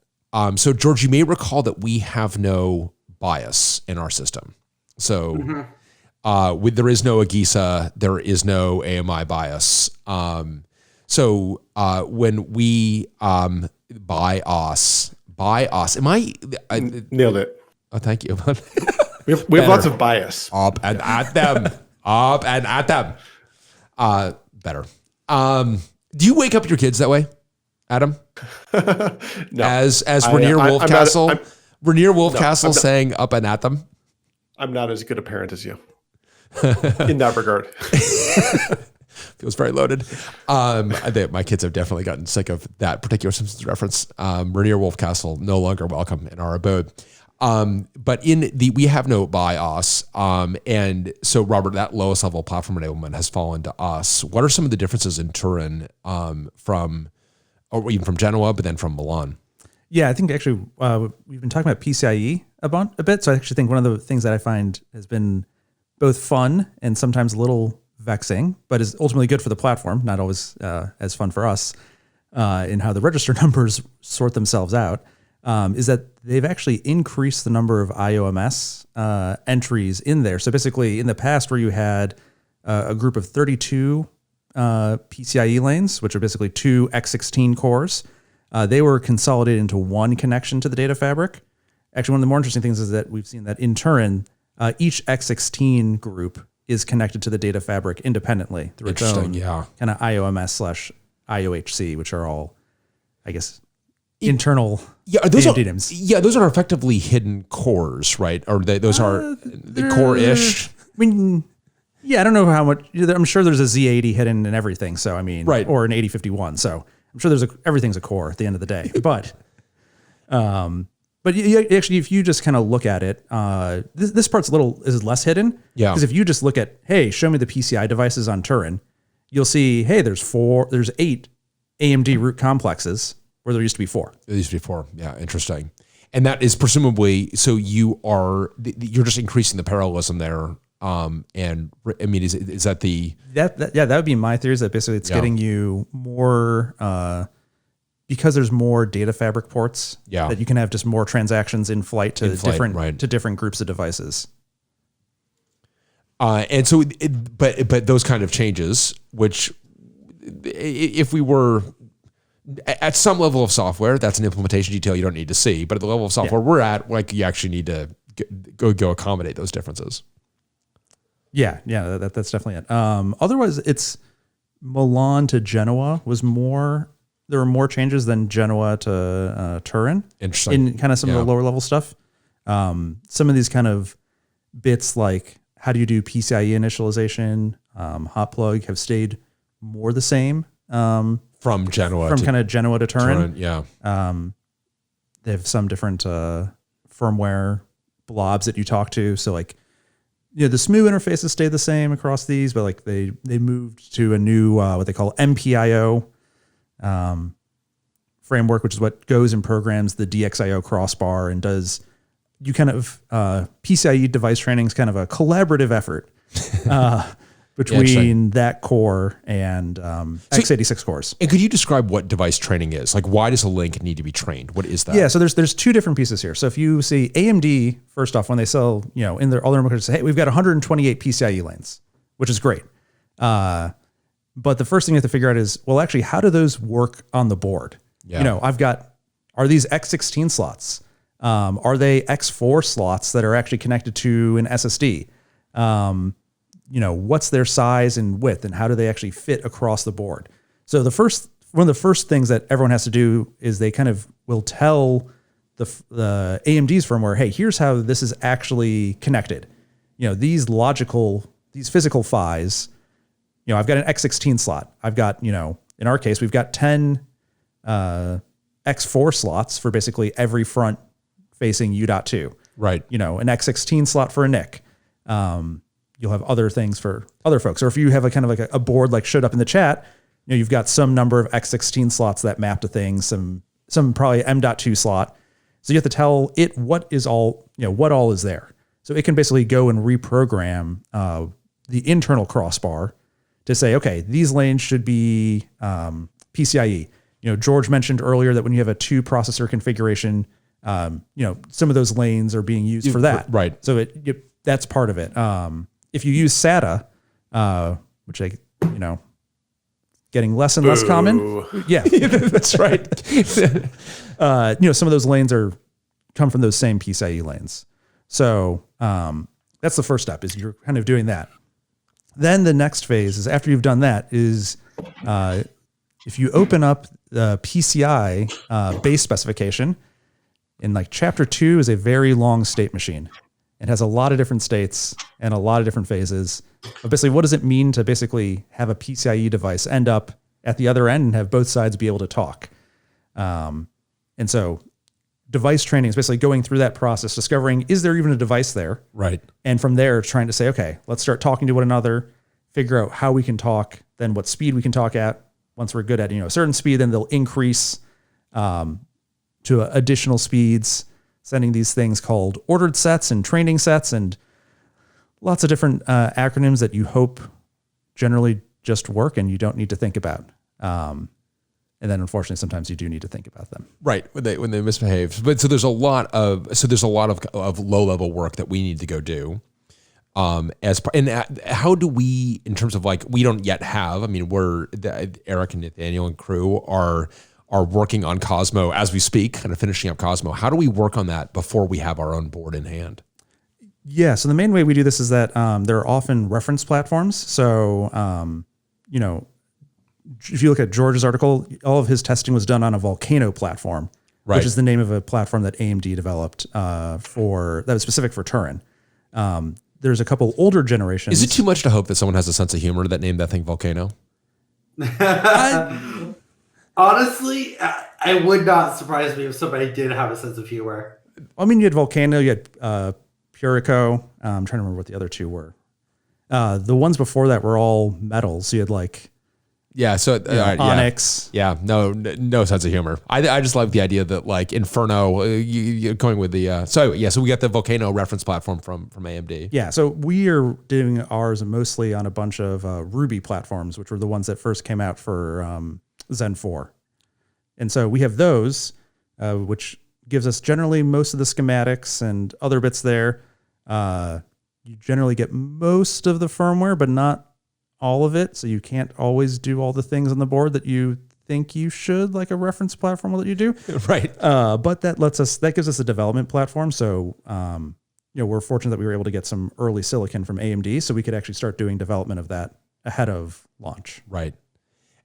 So George, you may recall that we have no bias in our system. So there is no AGISA, there is no AMI bias. So when we BIOS, Nailed it. Oh, thank you. We have lots of bias. Up and at them. Better. Do you wake up your kids that way, Adam? No. As Rainier Wolfcastle, Rainier Wolfcastle saying up and at them? I'm not as good a parent as you in that regard. Feels very loaded. My kids have definitely gotten sick of that particular Simpsons reference. Rainier Wolfcastle no longer welcome in our abode. But we have no BIOS. And so Robert, that lowest level platform enablement has fallen to us. What are some of the differences in Turin, or even from Genoa, but then from Milan? Yeah, I think actually we've been talking about PCIe a bit. So I actually think one of the things that I find has been both fun and sometimes a little vexing, but is ultimately good for the platform, not always as fun for us, in how the register numbers sort themselves out, is that they've actually increased the number of IOMS entries in there. So basically in the past where you had a group of 32 PCIe lanes, which are basically 2 X16 cores, they were consolidated into one connection to the data fabric. Actually, one of the more interesting things is that we've seen that in Turin, each X16 group is connected to the data fabric independently through its own kind of IOMS/IOHC, which are all, I guess, internal AMD names. Yeah, those are effectively hidden cores, right? Or those are the core-ish. I mean, yeah, I don't know how much. I'm sure there's a Z80 hidden in everything. So I mean, right, or an 8051. So I'm sure everything's a core at the end of the day. But actually, if you just kind of look at it, this part's is less hidden. Yeah. Because if you just look at, hey, show me the PCI devices on Turin, you'll see, hey, there's 8 AMD root complexes where there used to be 4. There used to be 4. Yeah, interesting. And that is presumably, so you're just increasing the parallelism there. And I mean, is that the... That would be my theory, is that basically it's getting you more... because there's more data fabric ports, that you can have just more transactions in flight to different groups of devices. And so, but those kind of changes, which if we were at some level of software, that's an implementation detail you don't need to see. But at the level of software we're at, like, you actually need to go accommodate those differences. Yeah, that's definitely it. Otherwise, it's Milan to Genoa was more. There were more changes than Genoa to Turin. Interesting. In kind of some of the lower level stuff. Some of these kind of bits like how do you do PCIe initialization, hot plug have stayed more the same. From Genoa to Turin. Yeah. They have some different firmware blobs that you talk to. So like, the SMU interfaces stay the same across these, but like they moved to a new what they call MPIO framework, which is what goes and programs the DXIO crossbar and does you kind of PCIe device training is kind of a collaborative effort between that core and x86 cores. And could you describe what device training is? Like, why does a link need to be trained? What is that? Yeah, so there's 2 different pieces here. So if you see AMD, first off, when they sell, in their all their records say, hey, we've got 128 PCIe lanes, which is great. But the first thing you have to figure out is, well, actually, how do those work on the board? Yeah. Are these X16 slots? Are they X4 slots that are actually connected to an SSD? What's their size and width, and how do they actually fit across the board? So one of the first things that everyone has to do is they kind of will tell the AMD's firmware, hey, here's how this is actually connected. These physical PHYs, I've got an X16 slot. I've got, in our case, we've got 10 X4 slots for basically every front facing U.2. Right. An X16 slot for a NIC. You'll have other things for other folks. Or if you have a kind of like a board like showed up in the chat, you've got some number of X16 slots that map to things, some probably M.2 slot. So you have to tell it what all is there. So it can basically go and reprogram the internal crossbar to say, okay, these lanes should be PCIe. George mentioned earlier that when you have a 2 processor configuration, some of those lanes are being used for that. Right. So that's part of it. If you use SATA, which getting less and less common. Yeah, that's right. Some of those lanes come from those same PCIe lanes. So that's the first step, is you're kind of doing that. Then the next phase is, after you've done that, is if you open up the PCI base specification, in like chapter 2 is a very long state machine. It has a lot of different states and a lot of different phases. But basically, what does it mean to basically have a PCIe device end up at the other end and have both sides be able to talk? And so device training is basically going through that process, discovering, is there even a device there? Right. And from there, trying to say, okay, let's start talking to one another, figure out how we can talk, then what speed we can talk at. Once we're good at a certain speed, then they'll increase to additional speeds, sending these things called ordered sets and training sets, and lots of different acronyms that you hope generally just work and you don't need to think about. And then unfortunately, sometimes you do need to think about them. Right. When they misbehave. But so there's a lot of low level work that we need to go do. How do we, in terms of like, we don't yet have, Eric and Nathaniel and crew are working on Cozma as we speak, kind of finishing up Cozma. How do we work on that before we have our own board in hand? Yeah. So the main way we do this is that there are often reference platforms. So, if you look at George's article, all of his testing was done on a Volcano platform, right, which is the name of a platform that AMD developed that was specific for Turin. There's a couple older generations. Is it too much to hope that someone has a sense of humor that named that thing Volcano? Honestly, I would not surprise me if somebody did have a sense of humor. You had Volcano, you had Purico. I'm trying to remember what the other two were. The ones before that were all metals. So you had Onyx. Yeah, no sense of humor. I just like the idea that like Inferno, you're going with the so we got the Volcano reference platform from AMD. Yeah, so we are doing ours mostly on a bunch of Ruby platforms, which were the ones that first came out for Zen 4. And so we have those, which gives us generally most of the schematics and other bits there. You generally get most of the firmware, but not all of it. So you can't always do all the things on the board that you think you should, like a reference platform will let you do. Right. But that gives us a development platform. So, we're fortunate that we were able to get some early silicon from AMD, so we could actually start doing development of that ahead of launch. Right.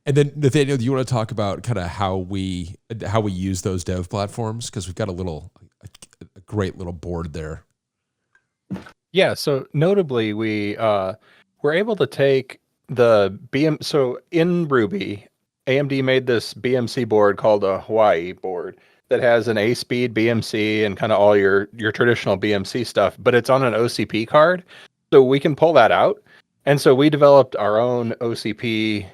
And then Nathaniel, do you want to talk about kind of how we use those dev platforms? Because we've got a great little board there. Yeah. So notably, we were able to take the So in Ruby, AMD made this BMC board called a Hawaii board that has an A-speed BMC and kind of all your traditional BMC stuff, but it's on an OCP card, so we can pull that out. And so we developed our own OCP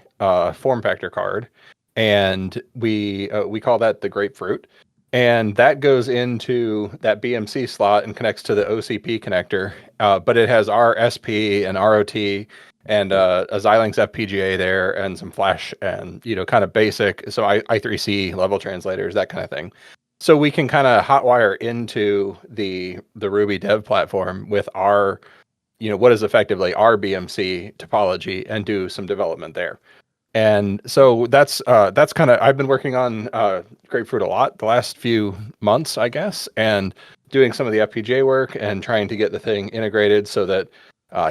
form factor card, and we call that the Grapefruit, and that goes into that BMC slot and connects to the OCP connector. But it has our SP and ROT and a Xilinx FPGA there and some flash and kind of basic, so I3C level translators, that kind of thing. So we can kind of hotwire into the Ruby dev platform with our what is effectively our BMC topology and do some development there. And so that's kind of, I've been working on Grapefruit a lot the last few months, I guess, and doing some of the FPGA work and trying to get the thing integrated so that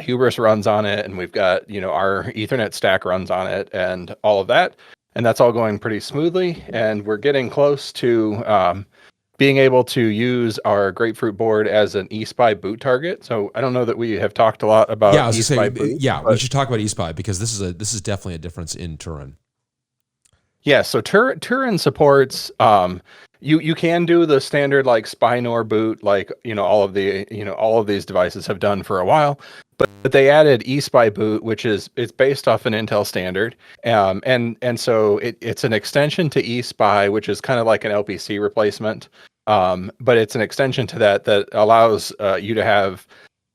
Hubris runs on it, and we've got our Ethernet stack runs on it, and all of that, and that's all going pretty smoothly. And we're getting close to being able to use our Grapefruit board as an Espy boot target. So I don't know that we have talked a lot about Espy boot. Yeah, we should talk about Espy because this is definitely a difference in Turin. Yeah, so Turin supports you can do the standard like Spinor boot, like all of these devices have done for a while, but they added Espy boot, which it's based off an Intel standard, and so it's an extension to Espy, which is kind of like an LPC replacement, but it's an extension to that allows you to have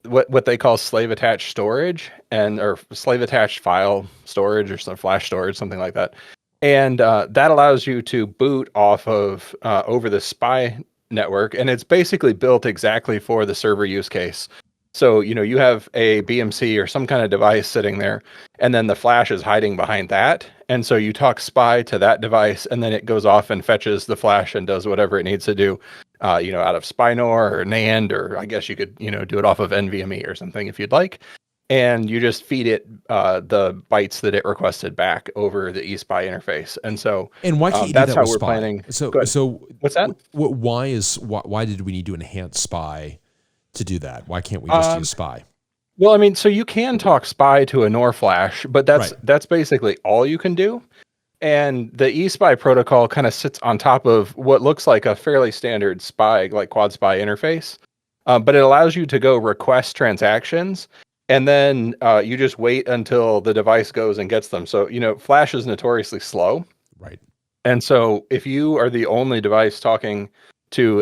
what they call slave attached storage or slave attached file storage or some flash storage, something like that. And that allows you to boot off of over the SPY network, and it's basically built exactly for the server use case. So, you have a BMC or some kind of device sitting there, and then the flash is hiding behind that. And so you talk SPY to that device, and then it goes off and fetches the flash and does whatever it needs to do, out of SPYNOR or NAND, or I guess you could, do it off of NVMe or something if you'd like. And you just feed it the bytes that it requested back over the eSpy interface. And so, and why can't you that's do that how with we're SPY? planning. So what's that? Why did we need to enhance SPY to do that? Why can't we just use SPY? Well, I mean, so you can talk SPY to a NOR flash, but that's basically all you can do. And the eSpy protocol kind of sits on top of what looks like a fairly standard SPY, like quad SPY interface, but it allows you to go request transactions, and then you just wait until the device goes and gets them. So, flash is notoriously slow. Right. And so if you are the only device talking to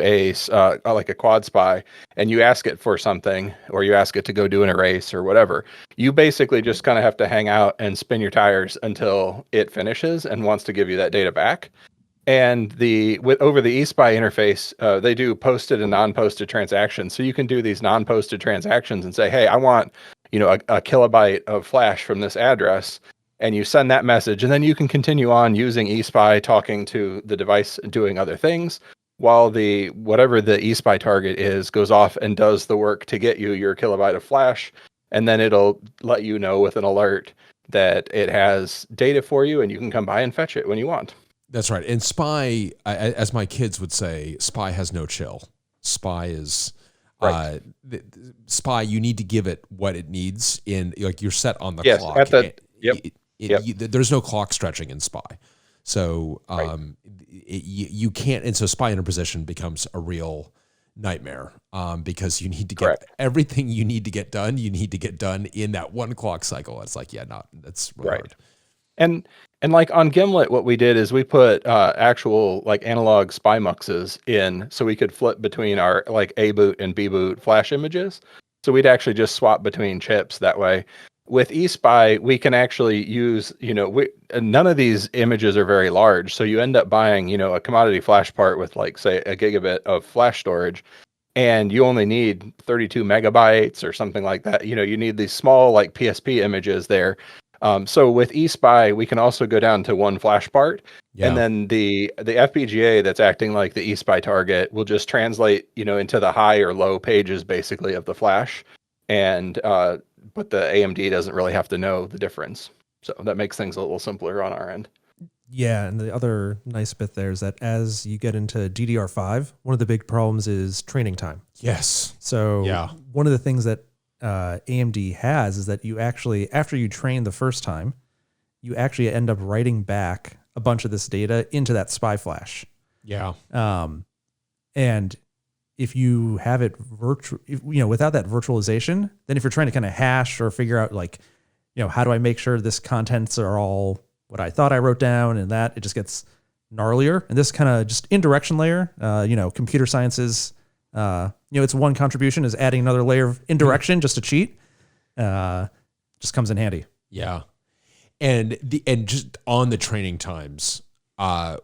like a quad SPY, and you ask it for something, or you ask it to go do an erase or whatever, you basically just kind of have to hang out and spin your tires until it finishes and wants to give you that data back. And over the eSpy interface, they do posted and non-posted transactions. So you can do these non-posted transactions and say, hey, I want, a kilobyte of flash from this address. And you send that message, and then you can continue on using eSpy, talking to the device and doing other things, while whatever the eSpy target is goes off and does the work to get you your kilobyte of flash. And then it'll let you know with an alert that it has data for you, and you can come by and fetch it when you want. That's right. And SPY, as my kids would say, SPY has no chill. SPY is right. SPY. You need to give it what it needs you're set on the clock. There's no clock stretching in SPY. So you can't, and so SPY interposition becomes a real nightmare because you need to get everything you need to get done. You need to get done in that one clock cycle. It's like, that's really hard. And like on Gimlet, what we did is we put actual like analog SPY muxes in, so we could flip between our like A boot and B boot flash images. So we'd actually just swap between chips that way. With eSpy, we can actually use, none of these images are very large. So you end up buying, a commodity flash part with like, say, a gigabit of flash storage, and you only need 32 megabytes or something like that. You need these small like PSP images there. So with eSpy, we can also go down to one flash part, and then the FPGA that's acting like the eSpy target will just translate, into the high or low pages basically of the flash. And, but the AMD doesn't really have to know the difference. So that makes things a little simpler on our end. Yeah, and the other nice bit there is that as you get into DDR5, one of the big problems is training time. Yes. So one of the things that AMD has is that you actually, after you train the first time, you actually end up writing back a bunch of this data into that SPY flash. Yeah. And if you have it without that virtualization, then if you're trying to kind of hash or figure out like, how do I make sure this contents are all what I thought I wrote down, and that it just gets gnarlier. And this kind of just indirection layer, computer sciences, it's one contribution is adding another layer of indirection just to cheat. Just comes in handy. Yeah. And just on the training times,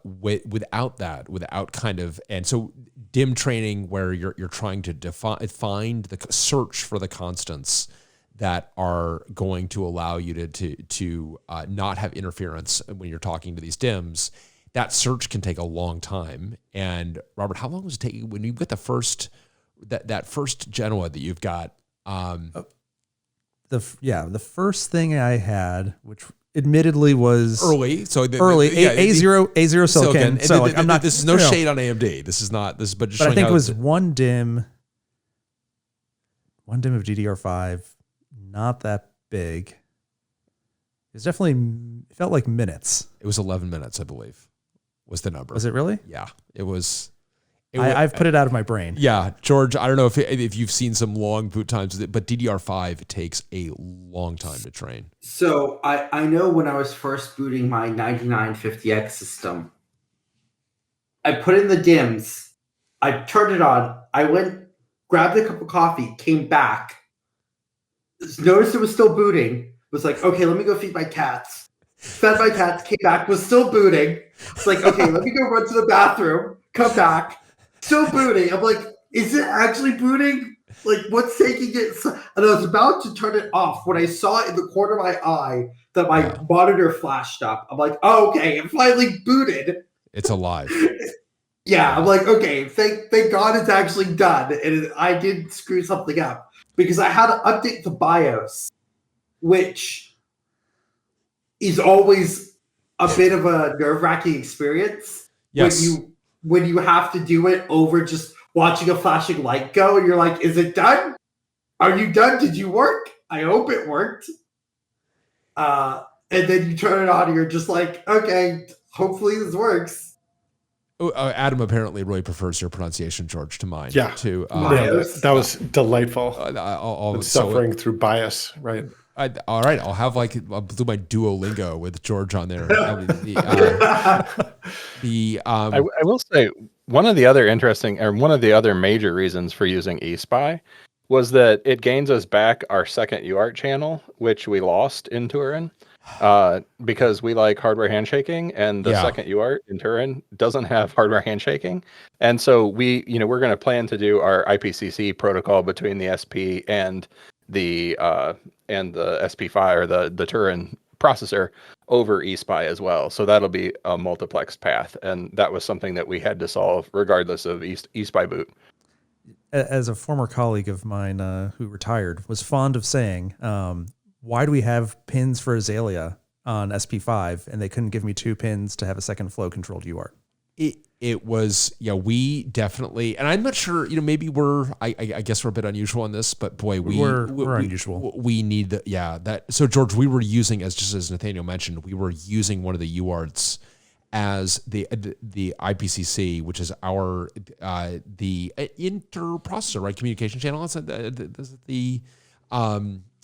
without kind of, and so dim training where you're trying to find the search for the constants that are going to allow you to not have interference when you're talking to these DIMMs. That search can take a long time. And Robert, how long does it take when you get the first that first Genoa that you've got? The first thing I had, which admittedly was early, so A0 silicon. So I'm not. This is no shade on AMD. This is not this, but I think it was one DIMM of DDR5, not that big. It felt like minutes. It was 11 minutes, I believe, was the number. Was it really? Yeah, it was. I've put it out of my brain. Yeah, George, I don't know if you've seen some long boot times with it, but DDR5 takes a long time to train. So I know when I was first booting my 9950X system, I put in the DIMMs, I turned it on, I went, grabbed a cup of coffee, came back, noticed it was still booting, was like, okay, let me go feed my cats. Fed my cats, came back, was still booting. It's like, okay, let me go run to the bathroom, come back. Still booting. I'm like, is it actually booting? Like, what's taking it? And I was about to turn it off when I saw in the corner of my eye that my monitor flashed up. I'm like, oh, okay, it finally booted. It's alive. Yeah, I'm like, okay, thank God it's actually done. And I did screw something up because I had to update the BIOS, which is always a bit of a nerve-wracking experience. Yes. When you have to do it over just watching a flashing light go, and you're like, is it done? Are you done? Did you work? I hope it worked. And then you turn it on and you're just like, okay, hopefully this works. Adam apparently really prefers your pronunciation, George, to mine. Yeah. To that was delightful. I'll suffering through bias, right? All right, I'll do my Duolingo with George on there. I will say one of the other major reasons for using Espy was that it gains us back our second UART channel, which we lost in Turin, because we like hardware handshaking, and the second UART in Turin doesn't have hardware handshaking, and so we're going to plan to do our IPCC protocol between the SP and the SP5 or the Turin processor over Espy as well. So that'll be a multiplexed path, and that was something that we had to solve regardless of Espy boot. As a former colleague of mine who retired was fond of saying, why do we have pins for Azalea on SP5 and they couldn't give me 2 pins to have a second flow controlled UART? It was, we definitely, and I'm not sure, maybe I guess we're a bit unusual on this, but boy, we're unusual. We need that. So George, we were using, as Nathaniel mentioned, we were using one of the UARTs as the IPCC, which is our the interprocessor, right? Communication channel.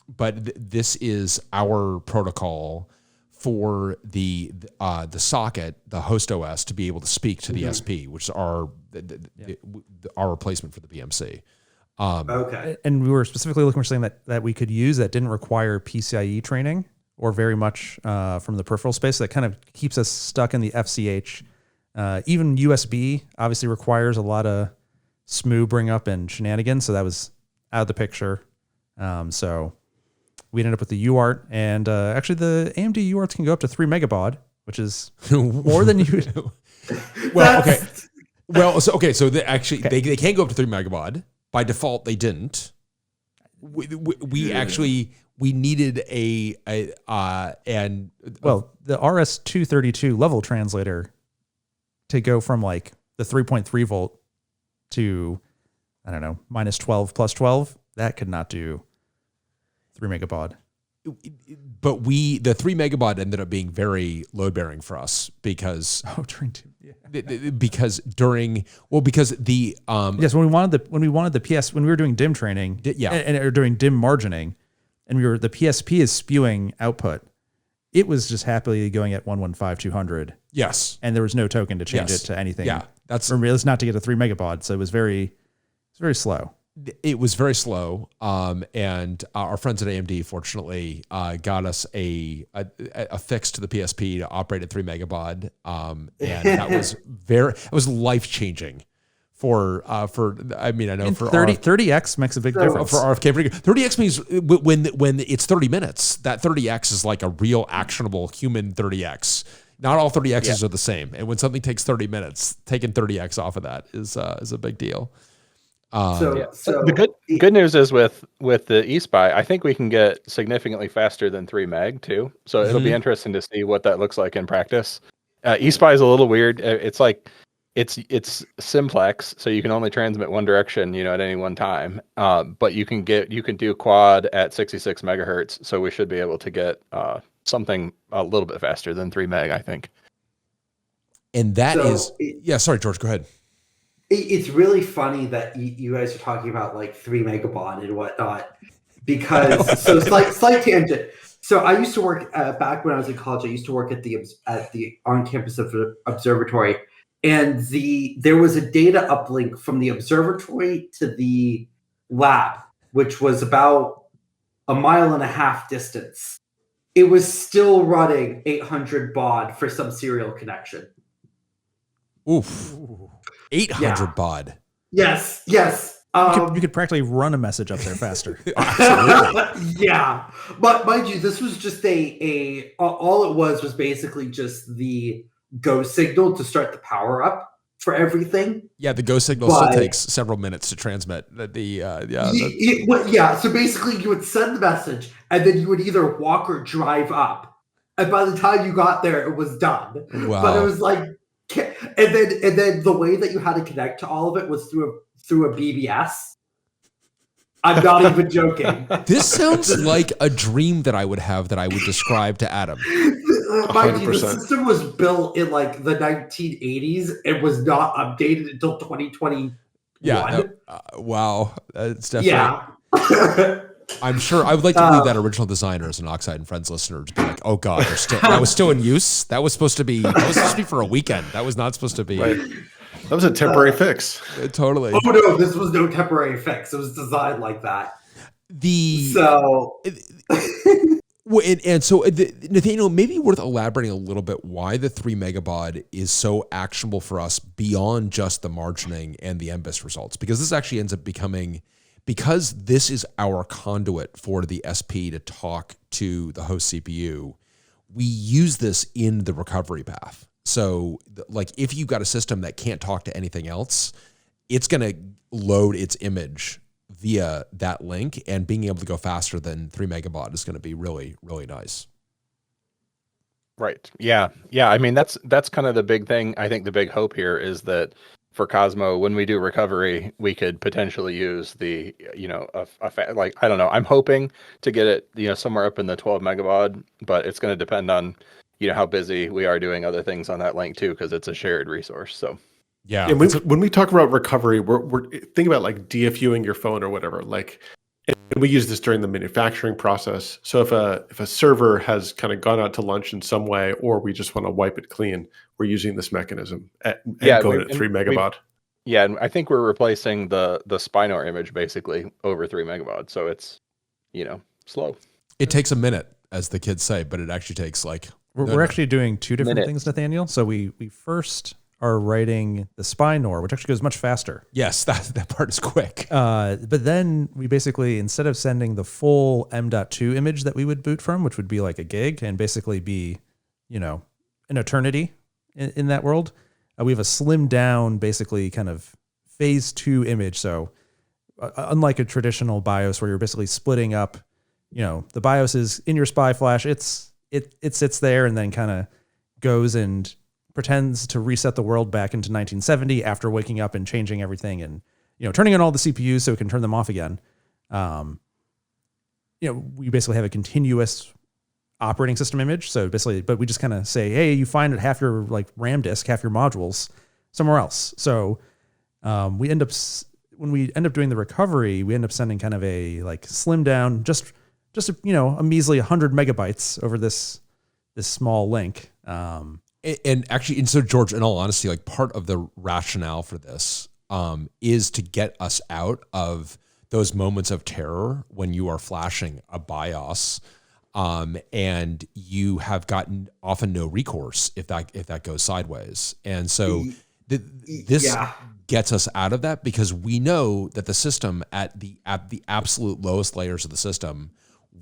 But this is our protocol for the socket, the host OS, to be able to speak to the SP, which is our replacement for the BMC. Okay. And we were specifically looking for something that we could use that didn't require PCIe training or very much from the peripheral space. That kind of keeps us stuck in the FCH. Even USB obviously requires a lot of SMU bring up and shenanigans, so that was out of the picture. So we ended up with the UART, and actually the AMD UARTs can go up to 3 megabaud, which is more than you do. Well, okay. Well, so they can't go up to 3 megabaud. By default, they didn't. We actually needed the RS-232 level translator to go from like the 3.3 volt to, I don't know, minus 12 plus 12. That could not do 3 megabaud. But the 3 megabaud ended up being very load bearing for us because because the yes, when we wanted the PS, when we were doing DIM training, and doing DIM margining, and the PSP is spewing output, it was just happily going at 115/200. Yes, and there was no token to change it to anything. Yeah, it's not to get a 3 megabaud, so it was very slow. It was very slow, and our friends at AMD fortunately got us a fix to the PSP to operate at 3 megabaud, and it was life changing for I know for 30x makes a big difference for RFK. 30x means when it's 30 minutes, that 30x is like a real actionable human 30x. Not all 30x's are the same, and when something takes 30 minutes, taking 30x off of that is a big deal. So the good news is with the Espy, I think we can get significantly faster than 3 meg too. So it'll be interesting to see what that looks like in practice. Espy is a little weird. It's like it's simplex, so you can only transmit one direction, at any one time. But you can do quad at 66 megahertz. So we should be able to get something a little bit faster than 3 meg, I think. And sorry, George, go ahead. It's really funny that you guys are talking about like 3 megabaud and whatnot, because slight tangent. So I used to work back when I was in college. I used to work at the on-campus observatory, and there was a data uplink from the observatory to the lab, which was about 1.5 miles distance. It was still running 800 baud for some serial connection. Oof. 800 baud. Yes. You could practically run a message up there faster. Yeah, but mind you, this was just all it was basically just the go signal to start the power up for everything. Yeah, the go signal still takes several minutes to transmit. So basically, you would send the message, and then you would either walk or drive up, and by the time you got there, it was done. Wow. But it was like, and then the way that you had to connect to all of it was through a BBS. I'm not even joking. This sounds like a dream that I would have that I would describe to Adam. Mind you, the system was built in like the 1980s and was not updated until 2021. Yeah. Wow. It's definitely. Yeah. I'm sure I would like to believe that original designer as an Oxide and Friends listener to be like, oh God, that was still in use. That was supposed to be for a weekend. That was not supposed to be. Right. That was a temporary fix. Totally. Oh no, this was no temporary fix. It was designed like that. So Nathaniel, maybe worth elaborating a little bit why the 3 megabaud is so actionable for us beyond just the margining and the MBIS results, because this actually ends up becoming, because this is our conduit for the SP to talk to the host CPU, we use this in the recovery path. So like if you've got a system that can't talk to anything else, it's going to load its image via that link, and being able to go faster than 3 megabaud is going to be really, really nice. Right. Yeah. Yeah. I mean, that's kind of the big thing. I think the big hope here is that for Cozma, when we do recovery, we could potentially use the, I don't know, I'm hoping to get it, somewhere up in the 12 megabaud, but it's going to depend on, how busy we are doing other things on that link too, because it's a shared resource. So. Yeah. And when we talk about recovery, we're thinking about like DFUing your phone or whatever. Like, and we use this during the manufacturing process. So if a server has kind of gone out to lunch in some way, or we just want to wipe it clean, we're using this mechanism and going at 3 megabaud. Yeah, and I think we're replacing the Spinor image basically over 3 megabaud. So it's, slow. It takes a minute, as the kids say, but it actually takes like. We're actually doing two different things, Nathaniel. So we first are writing the Spinor, which actually goes much faster. Yes, that part is quick. But then we basically, instead of sending the full M.2 image that we would boot from, which would be like a gig and basically be, an eternity in that world, we have a slimmed down, basically kind of phase 2 image. So unlike a traditional BIOS where you're basically splitting up, the BIOS is in your SPY flash, it sits there and then kind of goes and pretends to reset the world back into 1970 after waking up and changing everything and, turning on all the CPUs so it can turn them off again. We basically have a continuous operating system image. So basically, but we just kind of say, hey, you find half your like RAM disk, half your modules somewhere else. So when we end up doing the recovery, we end up sending kind of a like slim down, just a measly 100 megabytes over this small link. And so George, in all honesty, like part of the rationale for this is to get us out of those moments of terror when you are flashing a BIOS, and you have gotten often no recourse if that goes sideways. And so this gets us out of that, because we know that the system at the absolute lowest layers of the system,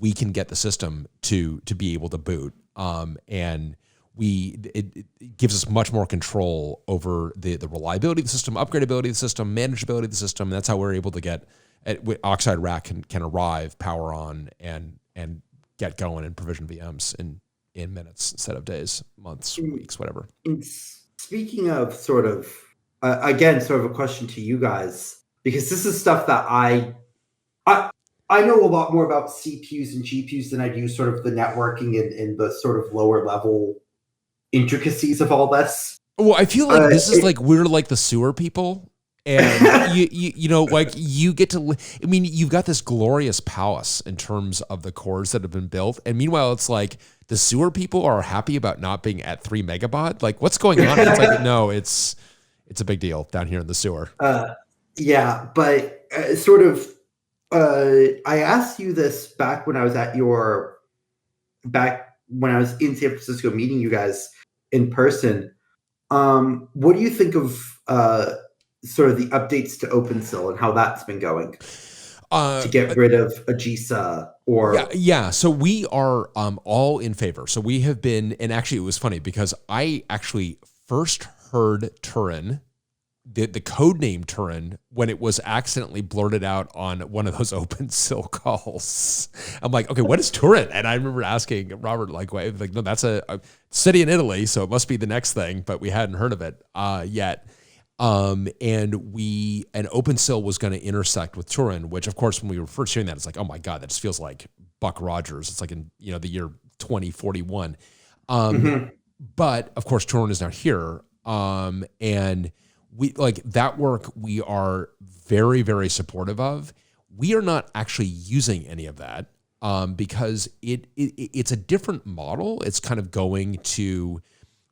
we can get the system to be able to boot. And it gives us much more control over the reliability of the system, upgradability of the system, manageability of the system. And that's how we're able to get Oxide Rack can arrive, power on, and get going and provision VMs in minutes instead of days, months, weeks, whatever. Speaking of sort of a question to you guys, because this is stuff that I know a lot more about CPUs and GPUs than I do sort of the networking and the sort of lower level intricacies of all this. Well, I feel like this is like we're like the sewer people, and you get to. I mean, you've got this glorious palace in terms of the cores that have been built, and meanwhile, it's like the sewer people are happy about not being at 3 megabaud. Like, what's going on? It's like no, it's a big deal down here in the sewer. Yeah, but sort of. I asked you this back when I was in San Francisco meeting you guys in person. What do you think of sort of the updates to OpenSil and how that's been going to get rid of Agisa or yeah. So we are all in favor. So we have been, and actually it was funny because I actually first heard Turin, the code name Turin, when it was accidentally blurted out on one of those OpenSil calls. I'm like, okay, what is Turin? And I remember asking Robert, like, no, that's a city in Italy, so it must be the next thing, but we hadn't heard of it yet. And OpenSil was going to intersect with Turin, which of course, when we were first hearing that, it's like, oh my God, that just feels like Buck Rogers. It's like in, the year 2041. But of course, Turin is now here. And we like that work. We are very, very supportive of. We are not actually using any of that, because it's a different model. It's kind of going to,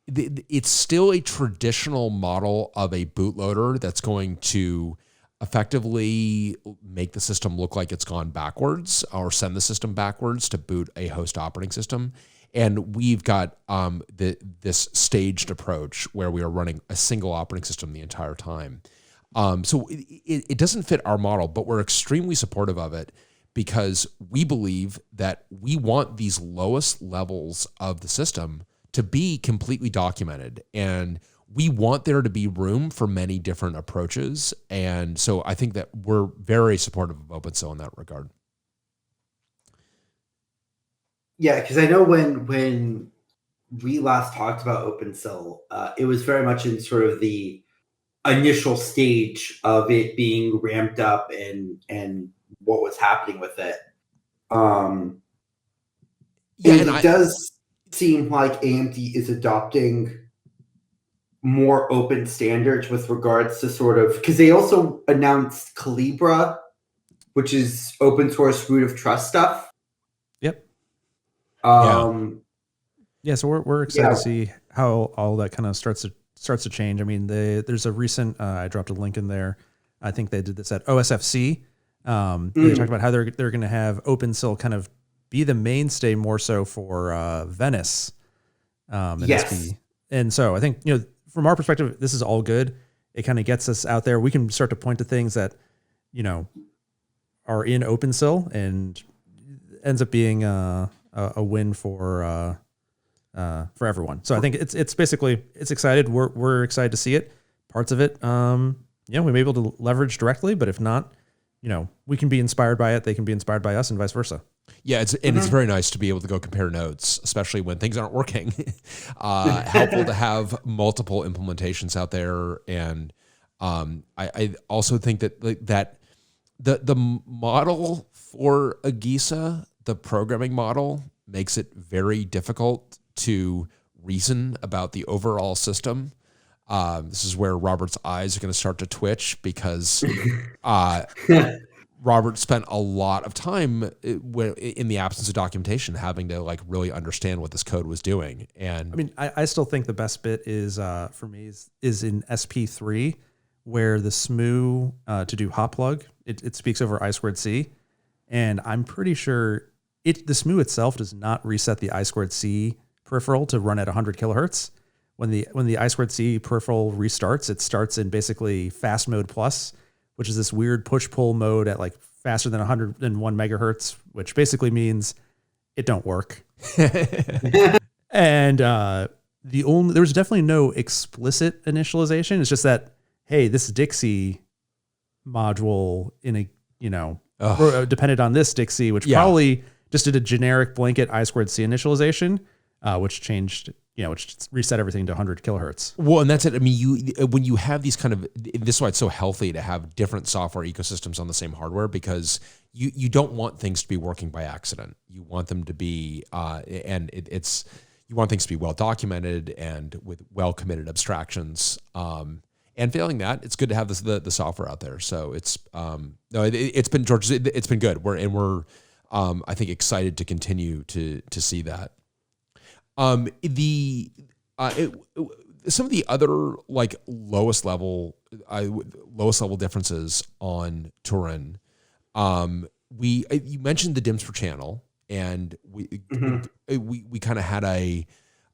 it's still a traditional model of a bootloader that's going to effectively make the system look like it's gone backwards or send the system backwards to boot a host operating system. And we've got this staged approach where we are running a single operating system the entire time. So it doesn't fit our model, but we're extremely supportive of it because we believe that we want these lowest levels of the system to be completely documented. And we want there to be room for many different approaches. And so I think that we're very supportive of OpenSil in that regard. Yeah, because I know when we last talked about OpenSil, it was very much in sort of the initial stage of it being ramped up and what was happening with it. And it does seem like AMD is adopting more open standards with regards to sort of, because they also announced Calibra, which is open source root of trust stuff. Yep. Yeah, so we're excited to see how all that kind of starts to change. I mean, there's a recent I dropped a link in there. I think they did this at OSFC. They talked about how they're going to have OpenSil kind of be the mainstay more so for Venice and Espy. And so I think, from our perspective, this is all good. It kind of gets us out there. We can start to point to things that, are in OpenSil and ends up being a win for everyone. So I think it's basically, it's excited. We're excited to see it. Parts of it, we may be able to leverage directly, but if not, we can be inspired by it. They can be inspired by us and vice versa. Yeah, it's very nice to be able to go compare notes, especially when things aren't working. Helpful to have multiple implementations out there, and I also think that the model for Agisa, the programming model, makes it very difficult to reason about the overall system. This is where Robert's eyes are going to start to twitch because Robert spent a lot of time in the absence of documentation having to really understand what this code was doing. And I mean, I still think the best bit is for me is in SP3 where the SMU to do hot plug, it speaks over I2C. And I'm pretty sure the SMU itself does not reset the I2C peripheral to run at 100 kilohertz. When the I2C peripheral restarts, it starts in basically fast mode plus, which is this weird push-pull mode at faster than 101 megahertz, which basically means it don't work. And there's definitely no explicit initialization. It's just that, hey, this Dixie module depended on this Dixie, which probably just did a generic blanket I2C initialization, which changed, which reset everything to 100 kilohertz. Well, and that's it. I mean, when you have these kind of, this is why it's so healthy to have different software ecosystems on the same hardware, because you don't want things to be working by accident. You want them to be, you want things to be well documented and with well committed abstractions. And failing that, it's good to have the software out there. So it's it's been, George, it's been good. We're I think excited to continue to see that. Some of the other lowest level differences on Turin, you mentioned the DIMMs per channel, and we kind of had a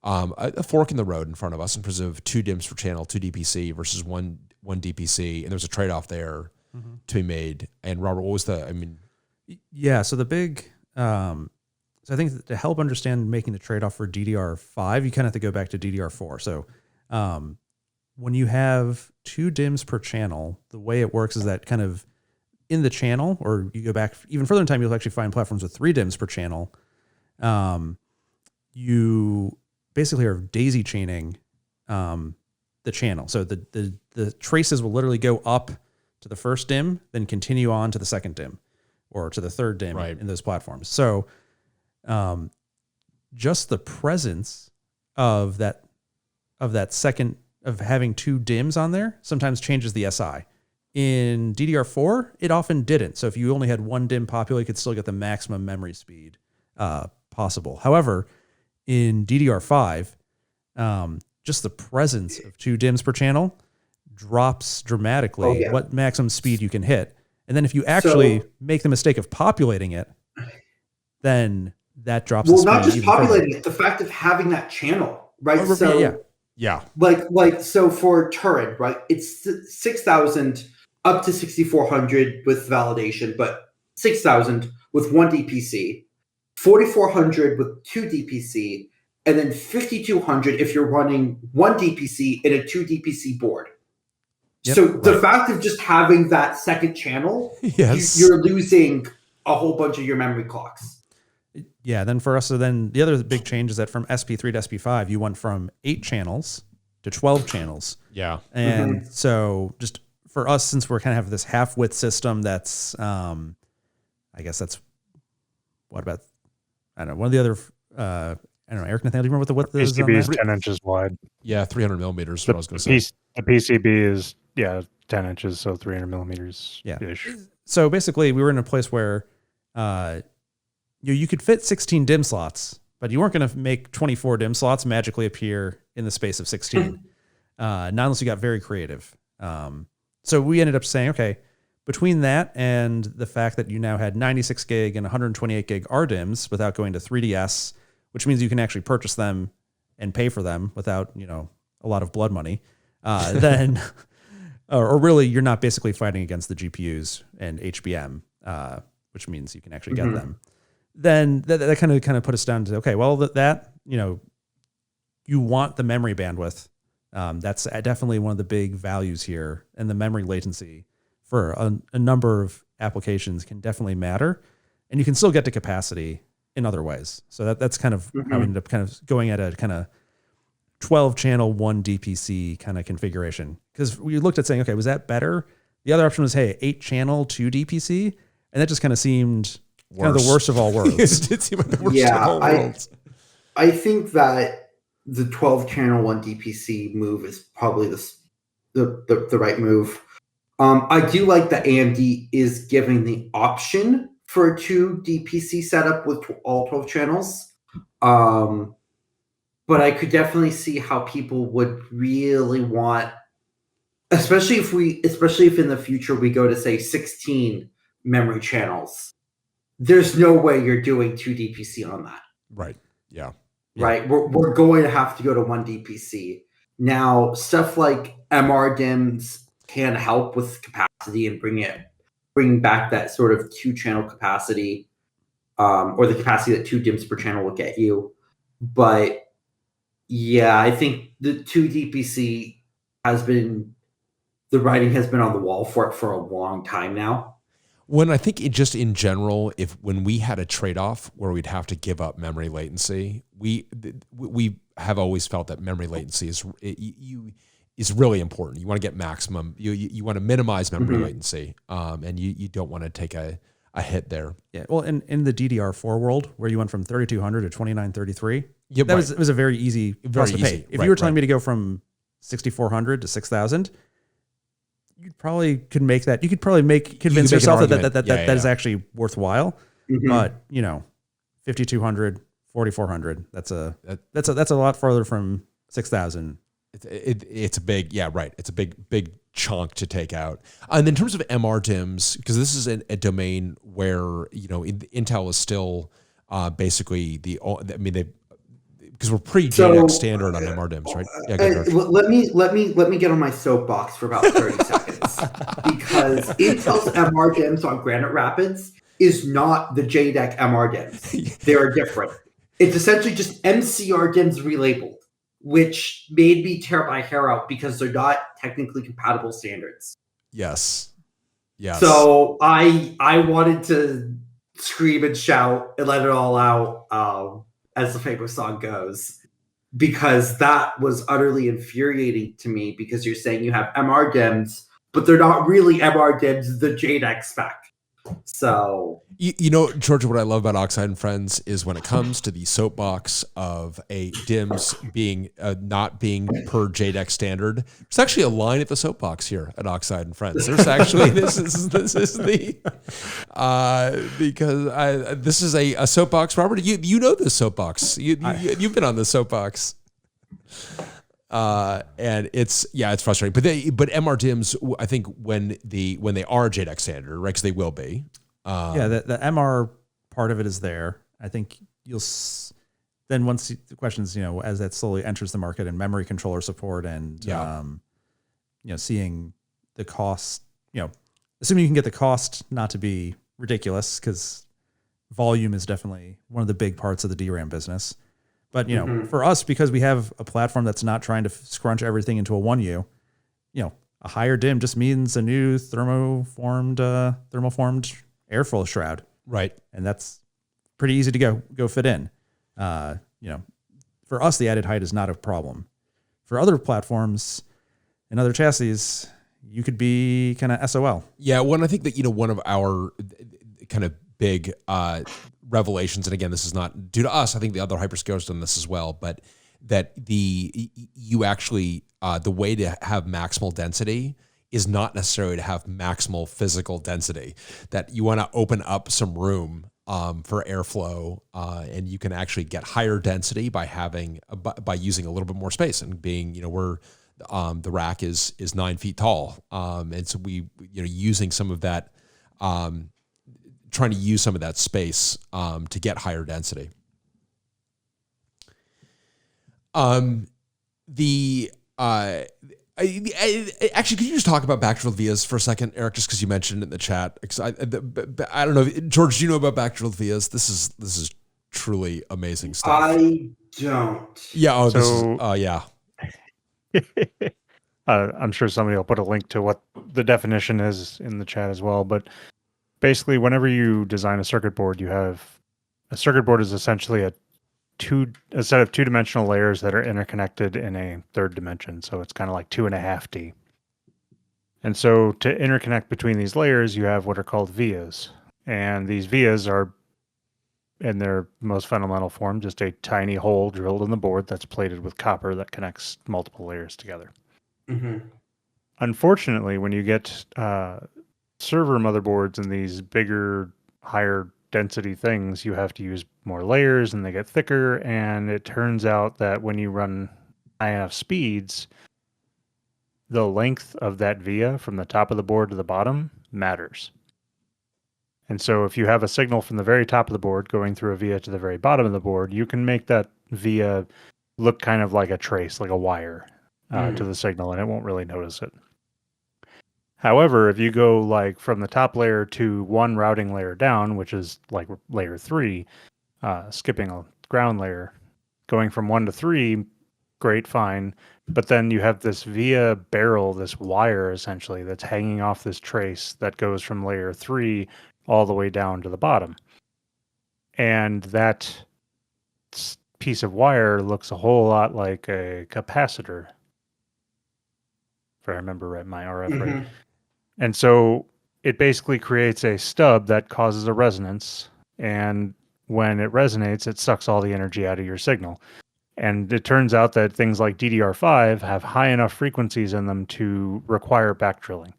a fork in the road in front of us in terms of 2 DIMMs per channel, 2 DPC versus one DPC, and there's a trade-off there to be made. And Robert, what was yeah, so the big, so I think to help understand making the trade-off for DDR5, you kind of have to go back to DDR4. So when you have 2 DIMMs per channel, the way it works is that kind of in the channel, or you go back even further in time, you'll actually find platforms with 3 DIMMs per channel. You basically are daisy chaining the channel. So the traces will literally go up to the first DIMM, then continue on to the second DIMM or to the third DIMM in those platforms. So just the presence of that second, of having 2 DIMMs on there sometimes changes the SI. In DDR4, it often didn't. So if you only had 1 DIMM popular, you could still get the maximum memory speed possible. However, in DDR5, just the presence of 2 DIMMs per channel drops dramatically what maximum speed you can hit. And then if you actually make the mistake of populating it, then that drops the speed. Well, not just even populating further. it, the fact of having that channel, right? Yeah. Like so for Turin, right? It's 6,000 up to 6,400 with validation, but 6,000 with 1 DPC, 4,400 with 2 DPC, and then 5,200 if you're running 1 DPC in a 2 DPC board. Yep, so the fact of just having that second channel, you're losing a whole bunch of your memory clocks. Yeah, then for us, so then the other big change is that from SP3 to SP5, you went from 8 channels to 12 channels. Yeah. And so just for us, since we're kind of have this half-width system that's, I guess that's, what about, I don't know, one of the other, I don't know, Eric, Nathaniel, do you remember what the width is on PCB is that? 10 inches wide. Yeah, 300 millimeters is what I was going to say. The PCB is, 10 inches, so 300 millimeters-ish. So basically, we were in a place where you could fit 16 DIMM slots, but you weren't going to make 24 DIMM slots magically appear in the space of 16, not unless you got very creative. So we ended up saying, okay, between that and the fact that you now had 96 gig and 128 gig RDIMMs without going to 3DS, which means you can actually purchase them and pay for them without, a lot of blood money, then, or really you're not basically fighting against the GPUs and HBM, which means you can actually get them. Then that kind of put us down to, okay, well, you want the memory bandwidth. That's definitely one of the big values here, and the memory latency for a number of applications can definitely matter, and you can still get to capacity in other ways. So that's kind of how we ended up kind of going at a kind of 12 channel 1 DPC kind of configuration. Because we looked at saying, okay, was that better? The other option was, hey, 8 channel 2 DPC, and that just kind of seemed kind of the worst of all worlds. It seemed like the worst of all worlds. I think that the 12 channel 1 DPC move is probably the right move. I do like that AMD is giving the option for a 2 DPC setup with all 12 channels. But I could definitely see how people would really want, especially if in the future we go to say 16 memory channels. There's no way you're doing 2 DPC on that. Right. Yeah. Right. We're going to have to go to 1 DPC. Now, stuff like MRDIMMs can help with capacity and bring back that sort of 2 channel capacity, or the capacity that 2 DIMMs per channel will get you. But yeah, I think the 2 DPC the writing has been on the wall for it for a long time now. When I think just in general, when we had a trade-off where we'd have to give up memory latency, we have always felt that memory latency is really important. You want to get maximum. You want to minimize memory latency, and you don't want to take a hit there. Yeah. Well, in the DDR4 world, where you went from 3200 to 2933, yeah, it was a very easy price to pay. If you were telling me to go from 6400 to 6000. You probably could make that. You could probably convince yourself that is actually worthwhile. But 5200, 4400. That's a lot farther from 6000. It's a big It's a big chunk to take out. And in terms of MRDIMMs, because this is a domain where Intel is still basically because we're pre-JEDEC standard on MRDIMMs, right? Yeah, go, George. Let me get on my soapbox for about 30 seconds, because Intel's MRDIMMs on Granite Rapids is not the JEDEC MRDIMMs. They are different. It's essentially just MCR DIMMs relabeled, which made me tear my hair out because they're not technically compatible standards. Yes. Yes. So I wanted to scream and shout and let it all out, as the famous song goes, because that was utterly infuriating to me, because you're saying you have MR DIMMs, but they're not really MR DIMMs, the JEDEC spec. So you know, George, what I love about Oxide and Friends is when it comes to the soapbox of a DIMMs being not being per JEDEC standard. There's actually a line at the soapbox here at Oxide and Friends. There's actually this is the because this is a soapbox. Robert, you know this soapbox. You've been on the soapbox. And it's frustrating, but MRDIMMs, I think when they are JEDEC standard, right? Because they will be. The MR part of it is there. I think then once the questions, as that slowly enters the market and memory controller support and, seeing the cost, assuming you can get the cost not to be ridiculous, because volume is definitely one of the big parts of the DRAM business. But, for us, because we have a platform that's not trying to scrunch everything into a 1U, a higher DIMM just means a new thermoformed airflow shroud. Right. And that's pretty easy to go fit in. For us, the added height is not a problem. For other platforms and other chassis, you could be kind of SOL. Yeah. Well, I think that, one of our kind of big revelations, and again, this is not due to us, I think the other hyperscalers done this as well, but that you actually the way to have maximal density is not necessarily to have maximal physical density, that you want to open up some room for airflow, and you can actually get higher density by using a little bit more space, and being, the rack is 9 feet tall, and so we using some of that, trying to use some of that space to get higher density. Actually, could you just talk about backdrilled vias for a second, Eric? Just because you mentioned it in the chat. I don't know, George. Do you know about backdrilled vias? This is truly amazing stuff. I don't. Yeah. Yeah. I'm sure somebody will put a link to what the definition is in the chat as well. But basically, whenever you design a circuit board, a circuit board is essentially a set of two-dimensional layers that are interconnected in a third dimension. So it's kind of like 2.5D. And so to interconnect between these layers, you have what are called vias. And these vias are, in their most fundamental form, just a tiny hole drilled in the board that's plated with copper that connects multiple layers together. Mm-hmm. Unfortunately, when you get server motherboards and these bigger, higher density things, you have to use more layers and they get thicker, and it turns out that when you run high enough speeds, the length of that via from the top of the board to the bottom matters. And so if you have a signal from the very top of the board going through a via to the very bottom of the board, you can make that via look kind of like a trace, like a wire to the signal, and it won't really notice it. However, if you go like from the top layer to one routing layer down, which is like layer 3, skipping a ground layer, going from 1 to 3, great, fine. But then you have this via barrel, this wire essentially, that's hanging off this trace that goes from layer 3 all the way down to the bottom. And that piece of wire looks a whole lot like a capacitor, if I remember my RF right. And so it basically creates a stub that causes a resonance. And when it resonates, it sucks all the energy out of your signal. And it turns out that things like DDR5 have high enough frequencies in them to require back drilling.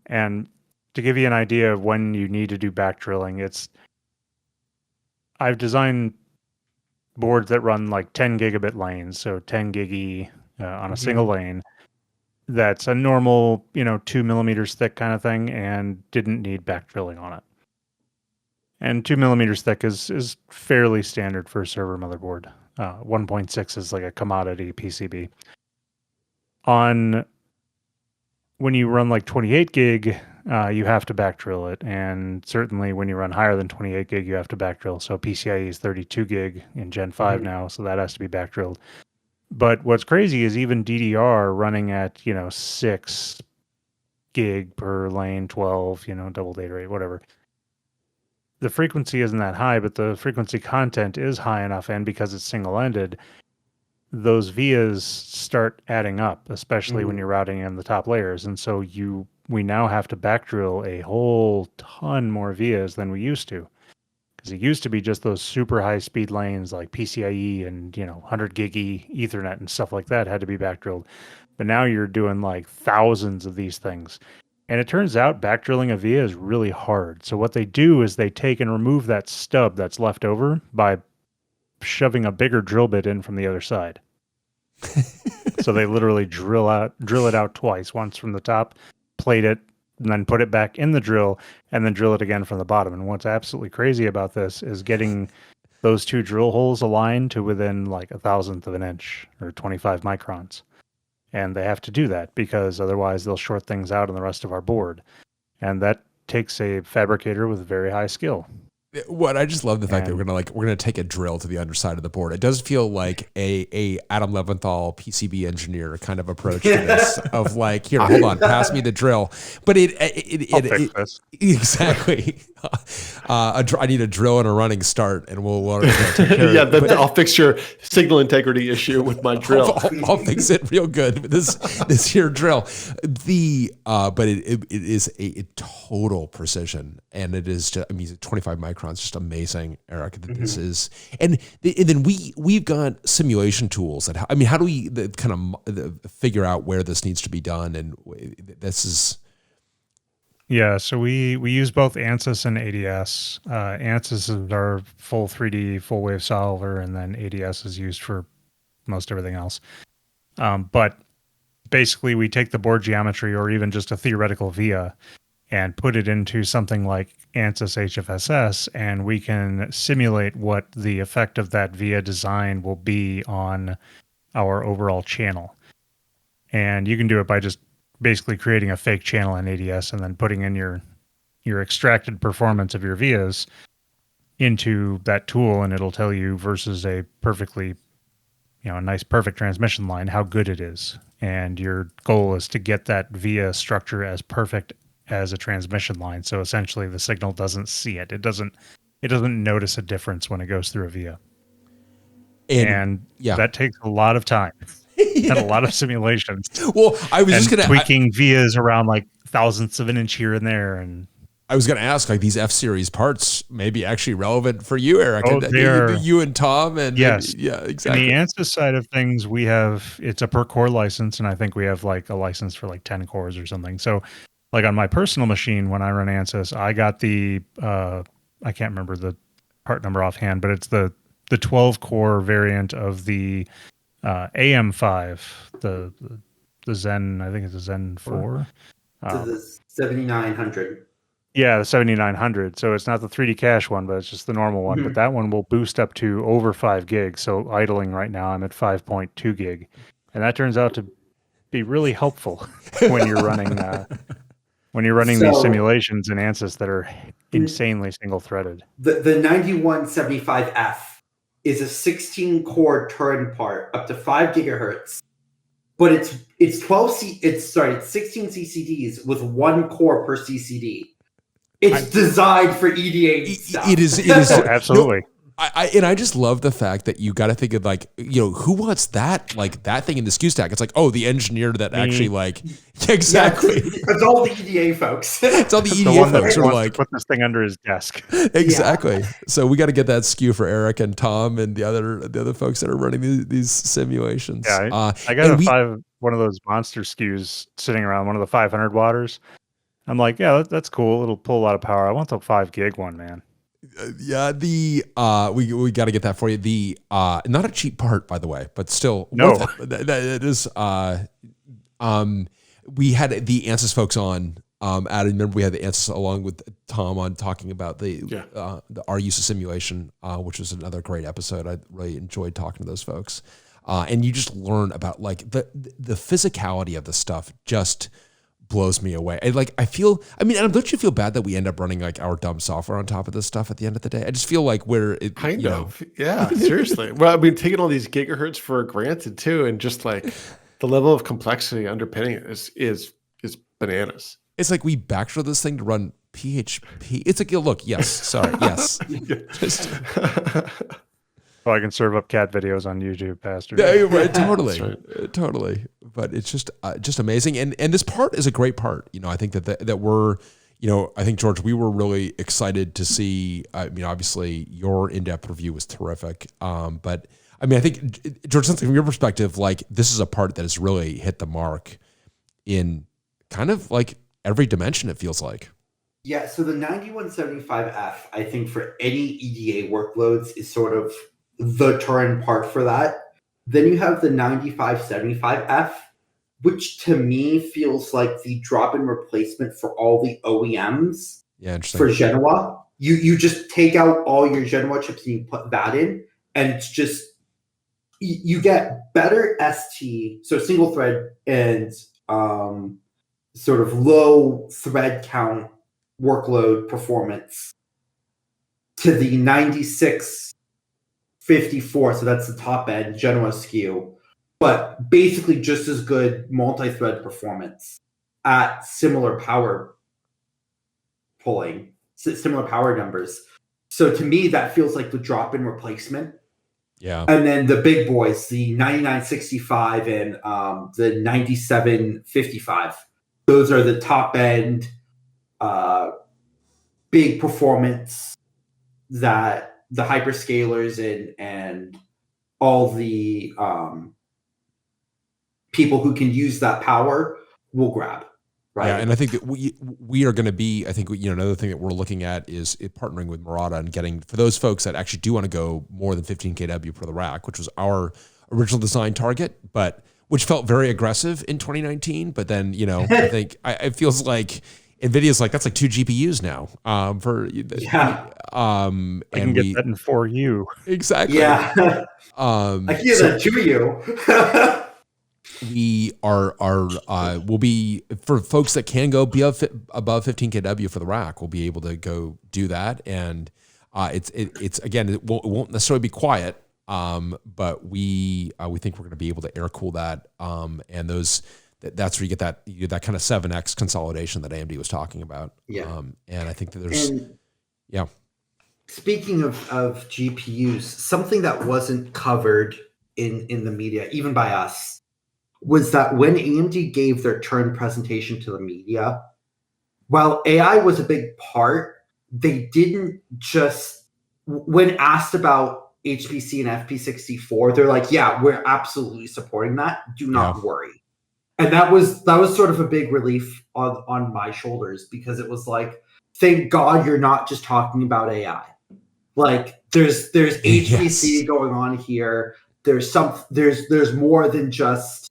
And to give you an idea of when you need to do back drilling, I've designed boards that run like 10 gigabit lanes, so 10 gigi on a single lane. That's a normal, 2 millimeters thick kind of thing, and didn't need back drilling on it. And 2 millimeters thick is fairly standard for a server motherboard. 1.6 is like a commodity PCB. When you run like 28 gig, you have to backdrill it. And certainly when you run higher than 28 gig, you have to backdrill. So PCIe is 32 gig in Gen 5 now, so that has to be backdrilled. But what's crazy is even DDR running at, 6 gig per lane, 12, double data rate, whatever. The frequency isn't that high, but the frequency content is high enough. And because it's single-ended, those vias start adding up, especially when you're routing in the top layers. And so we now have to backdrill a whole ton more vias than we used to. Because it used to be just those super high speed lanes like PCIe and 100 gig Ethernet and stuff like that had to be backdrilled. But now you're doing like thousands of these things. And it turns out backdrilling a via is really hard. So what they do is they take and remove that stub that's left over by shoving a bigger drill bit in from the other side. So they literally drill it out twice, once from the top, plate it, and then put it back in the drill, and then drill it again from the bottom. And what's absolutely crazy about this is getting those two drill holes aligned to within like 1,000th of an inch or 25 microns. And they have to do that because otherwise they'll short things out on the rest of our board. And that takes a fabricator with very high skill. What I just love the fact that we're gonna take a drill to the underside of the board. It does feel like a Adam Leventhal PCB engineer kind of approach to this of like, here, hold on, pass me the drill. But I'll fix this. Exactly. I need a drill and a running start, and we'll take care of it. I'll fix your signal integrity issue with my drill. I'll fix it real good with this here drill. But it is a total precision, and it is just, 25 microns, just amazing, Eric. This is, and then we've got simulation tools that how do we kind of figure out where this needs to be done, and this is. Yeah, so we use both ANSYS and ADS. ANSYS is our full 3D full wave solver, and then ADS is used for most everything else. But basically, we take the board geometry or even just a theoretical via and put it into something like ANSYS HFSS, and we can simulate what the effect of that via design will be on our overall channel. And you can do it by just basically creating a fake channel in ADS and then putting in your extracted performance of your vias into that tool, and it'll tell you versus a perfectly, a nice perfect transmission line, how good it is. And your goal is to get that via structure as perfect as a transmission line. So essentially the signal doesn't see it. It doesn't notice a difference when it goes through a via. And that takes a lot of time. And a lot of simulations. Well, I was just going to tweaking vias around like thousandths of an inch here and there. And I was going to ask, like, these F-series parts may be actually relevant for you, Eric. Oh, you and Tom. And yes, yeah, exactly. In the ANSYS side of things, it's a per core license, and I think we have like a license for like 10 cores or something. So, like on my personal machine, when I run ANSYS, I got the I can't remember the part number offhand, but it's the 12 core variant of the AM5, the Zen, I think it's a Zen 4. The 7900. Yeah, the 7900. So it's not the 3D cache one, but it's just the normal one. But that one will boost up to over 5 gigs. So idling right now, I'm at 5.2 gig. And that turns out to be really helpful when you're running these simulations in ANSYS that are insanely single-threaded. The 9175F is a 16-core Turin part, up to 5 gigahertz, but it's 16 CCDs with 1 core per CCD. It's designed for EDA stuff. It is Oh, absolutely. I just love the fact that you got to think of like, who wants that thing in the SKU stack? It's like, oh, the engineer that actually exactly. It's all the EDA folks. It's all the EDA the one folks that who are wants like, to put this thing under his desk. Exactly. Yeah. So we got to get that SKU for Eric and Tom and the other folks that are running these simulations. Yeah, I got one of those monster SKUs sitting around, one of the 500 watters. I'm like, yeah, that's cool. It'll pull a lot of power. I want the 5 gig one, man. Yeah, we got to get that for you. The not a cheap part, by the way, but still, no, it is. We had the ANSYS folks on Adam, remember we had the answers along with Tom on talking about the our use of simulation, which was another great episode. I really enjoyed talking to those folks. And you just learn about like the physicality of the stuff just blows me away. Adam, don't you feel bad that we end up running like our dumb software on top of this stuff at the end of the day? I just feel like yeah, seriously. Well, I mean, taking all these gigahertz for granted too, and just like the level of complexity underpinning it is bananas. It's like we backshot this thing to run PHP. It's like, look, yes, sorry, yes. Well, I can serve up cat videos on YouTube, Pastor. Yeah, right, totally. But it's just amazing, and this part is a great part. I think that we're, I think George, we were really excited to see. I mean, obviously, your in-depth review was terrific. But I mean, I think George, something from your perspective, like this is a part that has really hit the mark in kind of like every dimension. It feels like. Yeah. So the 9175F, I think, for any EDA workloads is sort of the Turin part for that. Then you have the 9575F, which to me feels like the drop-in replacement for all the OEMs for Genoa. You just take out all your Genoa chips and you put that in, and it's just you get better ST, so single thread and sort of low thread count workload performance to the 9654, so that's the top end Genoa SKU, but basically just as good multi-thread performance at similar power pulling, similar power numbers. So to me, that feels like the drop-in replacement. Yeah. And then the big boys, the 9965 and the 9755, those are the top end big performance that the hyperscalers and all the people who can use that power will grab. Right. Yeah, and I think that we are going to be. I think another thing that we're looking at is partnering with Murata and getting, for those folks that actually do want to go more than 15 kW per the rack, which was our original design target, but which felt very aggressive in 2019. But then I think it feels like NVIDIA's like, that's like 2 GPUs now. I can get that in 4U. Exactly. Yeah. I can get that 2U. We will be, for folks that can go above 15 kW for the rack, we'll be able to go do that. And it's again, it won't necessarily be quiet, but we think we're going to be able to air cool that. And that's where you get that kind of 7x consolidation that AMD was talking about. Yeah. And I think that there's, Speaking of GPUs, something that wasn't covered in the media, even by us, was that when AMD gave their Turin presentation to the media, while AI was a big part, they didn't just, when asked about HPC and FP64, they're like, yeah, we're absolutely supporting that. Do not worry. And that was sort of a big relief on my shoulders, because it was like, thank God you're not just talking about AI. Like there's HPC going on here. There's more than just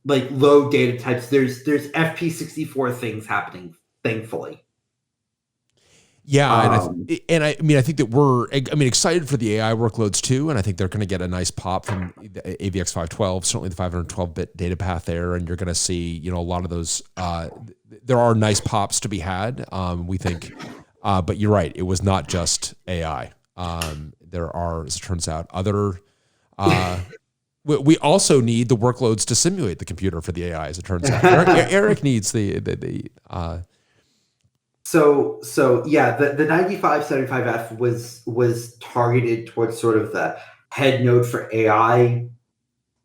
like low data types. There's FP64 things happening, thankfully. Yeah, and I think that we're excited for the AI workloads too, and I think they're going to get a nice pop from the AVX 512, certainly the 512-bit data path there, and you're going to see a lot of those. There are nice pops to be had, we think, but you're right, it was not just AI. There are, as it turns out, other. We also need the workloads to simulate the computer for the AI, as it turns out. Eric needs the So yeah, the 9575F was targeted towards sort of the head node for AI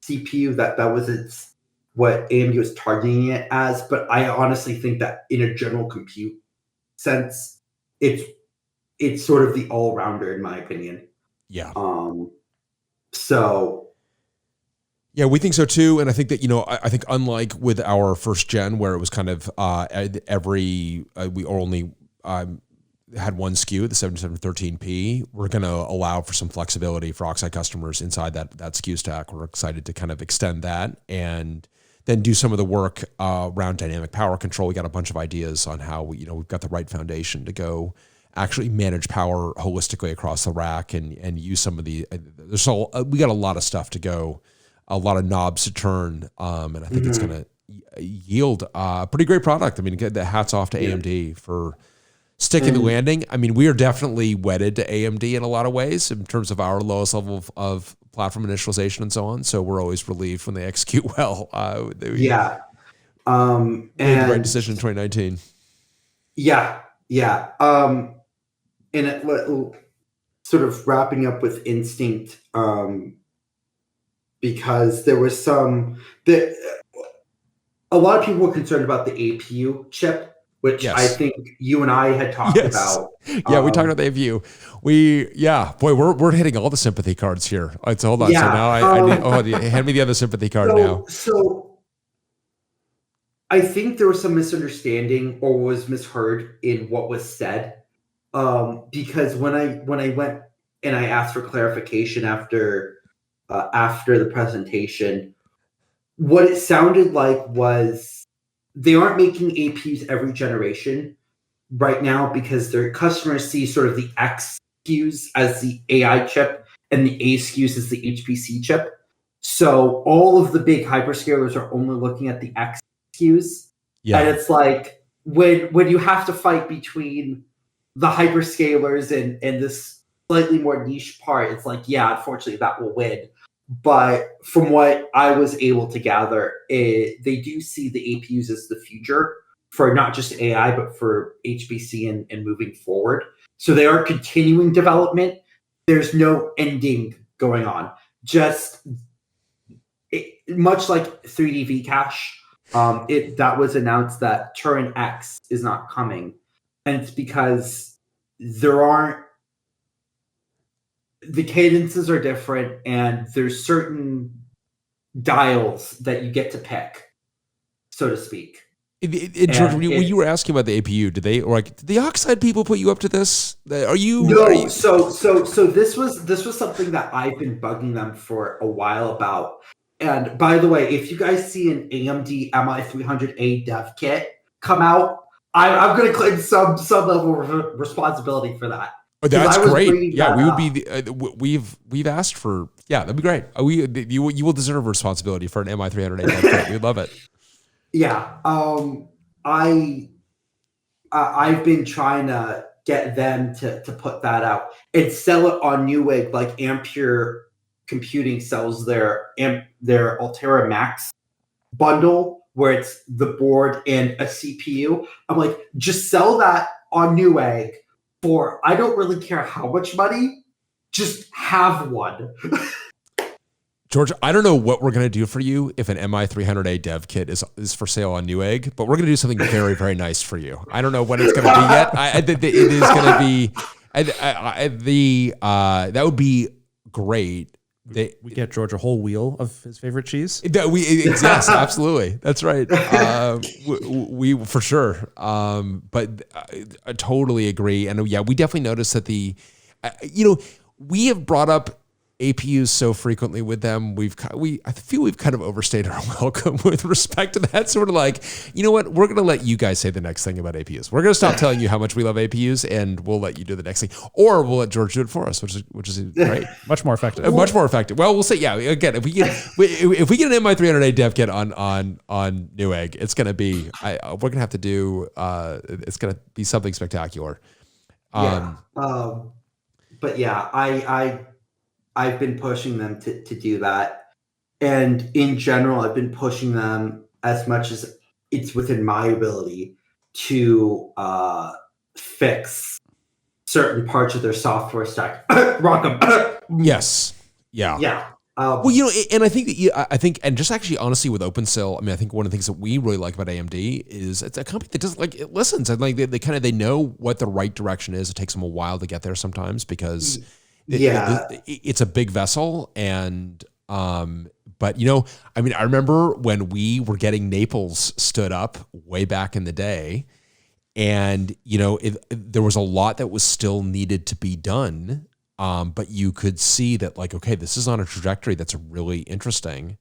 CPU. That was what AMD was targeting it as. But I honestly think that in a general compute sense, it's sort of the all-rounder in my opinion. Yeah. So. Yeah, we think so too, and I think that I think unlike with our first gen, where it was kind of we only had one SKU, the 7713P, we're going to allow for some flexibility for Oxide customers inside that SKU stack. We're excited to kind of extend that, and then do some of the work around dynamic power control. We got a bunch of ideas on how we've got the right foundation to go actually manage power holistically across the rack and use some of the. We got a lot of stuff to go, a lot of knobs to turn, and I think it's going to yield a pretty great product. I mean, the hats off to AMD for sticking the landing. I mean, we are definitely wedded to AMD in a lot of ways in terms of our lowest level of platform initialization and so on. So we're always relieved when they execute well. And made the right decision in 2019. Yeah. And sort of wrapping up with Instinct, because there was a lot of people were concerned about the APU chip, which I think you and I had talked about. Yeah, we talked about the APU. We're hitting all the sympathy cards here. So hold on. Yeah, so now I need, hand me the other sympathy card now. So I think there was some misunderstanding or was misheard in what was said. Because when I went and I asked for clarification after the presentation, what it sounded like was they aren't making APUs every generation right now because their customers see sort of the X SKUs as the AI chip and the A SKUs as the HPC chip. So all of the big hyperscalers are only looking at the X SKUs. Yeah. And it's like when you have to fight between the hyperscalers and this slightly more niche part, it's like, yeah, unfortunately that will win. But from what I was able to gather, they do see the APUs as the future for not just AI, but for HPC and moving forward. So they are continuing development. There's no ending going on. Just much like 3D Vcache, that was announced that Turin X is not coming. And it's because the cadences are different and there's certain dials that you get to pick, so to speak. George, when you were asking about the APU, did the Oxide people put you up to this? So this was something that I've been bugging them for a while about. And by the way, if you guys see an AMD MI300A dev kit come out, I'm going to claim some level of responsibility for that. Oh, that's great. Yeah, we would be. We've asked for. Yeah, that'd be great. You will deserve responsibility for an MI300A dev kit. We'd love it. Yeah, I've been trying to get them to put that out and sell it on Newegg, like Ampere Computing sells their Altera Max bundle, where it's the board and a CPU. I'm like, just sell that on Newegg for, I don't really care how much money, just have one. George, I don't know what we're going to do for you if an MI300A dev kit is for sale on Newegg, but we're going to do something very, very nice for you. I don't know what it's going to be yet. It is going to be, that would be great. We get George a whole wheel of his favorite cheese. Yes, absolutely. That's right. We for sure. But I totally agree. And yeah, we definitely noticed that we have brought up APUs so frequently with them. I feel we've kind of overstayed our welcome with respect to that. Sort of like, you know what? We're going to let you guys say the next thing about APUs. We're going to stop telling you how much we love APUs, and we'll let you do the next thing, or we'll let George do it for us, which is great. Much more effective. Much more effective. Well, we'll say, yeah. Again, if we get an MI300A dev kit on Newegg, it's going to be. We're going to have to do. It's going to be something spectacular. But yeah, I've been pushing them to do that. And in general, I've been pushing them as much as it's within my ability to fix certain parts of their software stack. Rock them. Yes. Yeah. Yeah. Well, and I think and just actually honestly with OpenSil, I mean, I think one of the things that we really like about AMD is it's a company that doesn't it listens, and like they know what the right direction is. It takes them a while to get there sometimes because it's a big vessel, and but I mean, I remember when we were getting Naples stood up way back in the day, and there was a lot that was still needed to be done, but you could see that, like, okay, this is on a trajectory that's really interesting,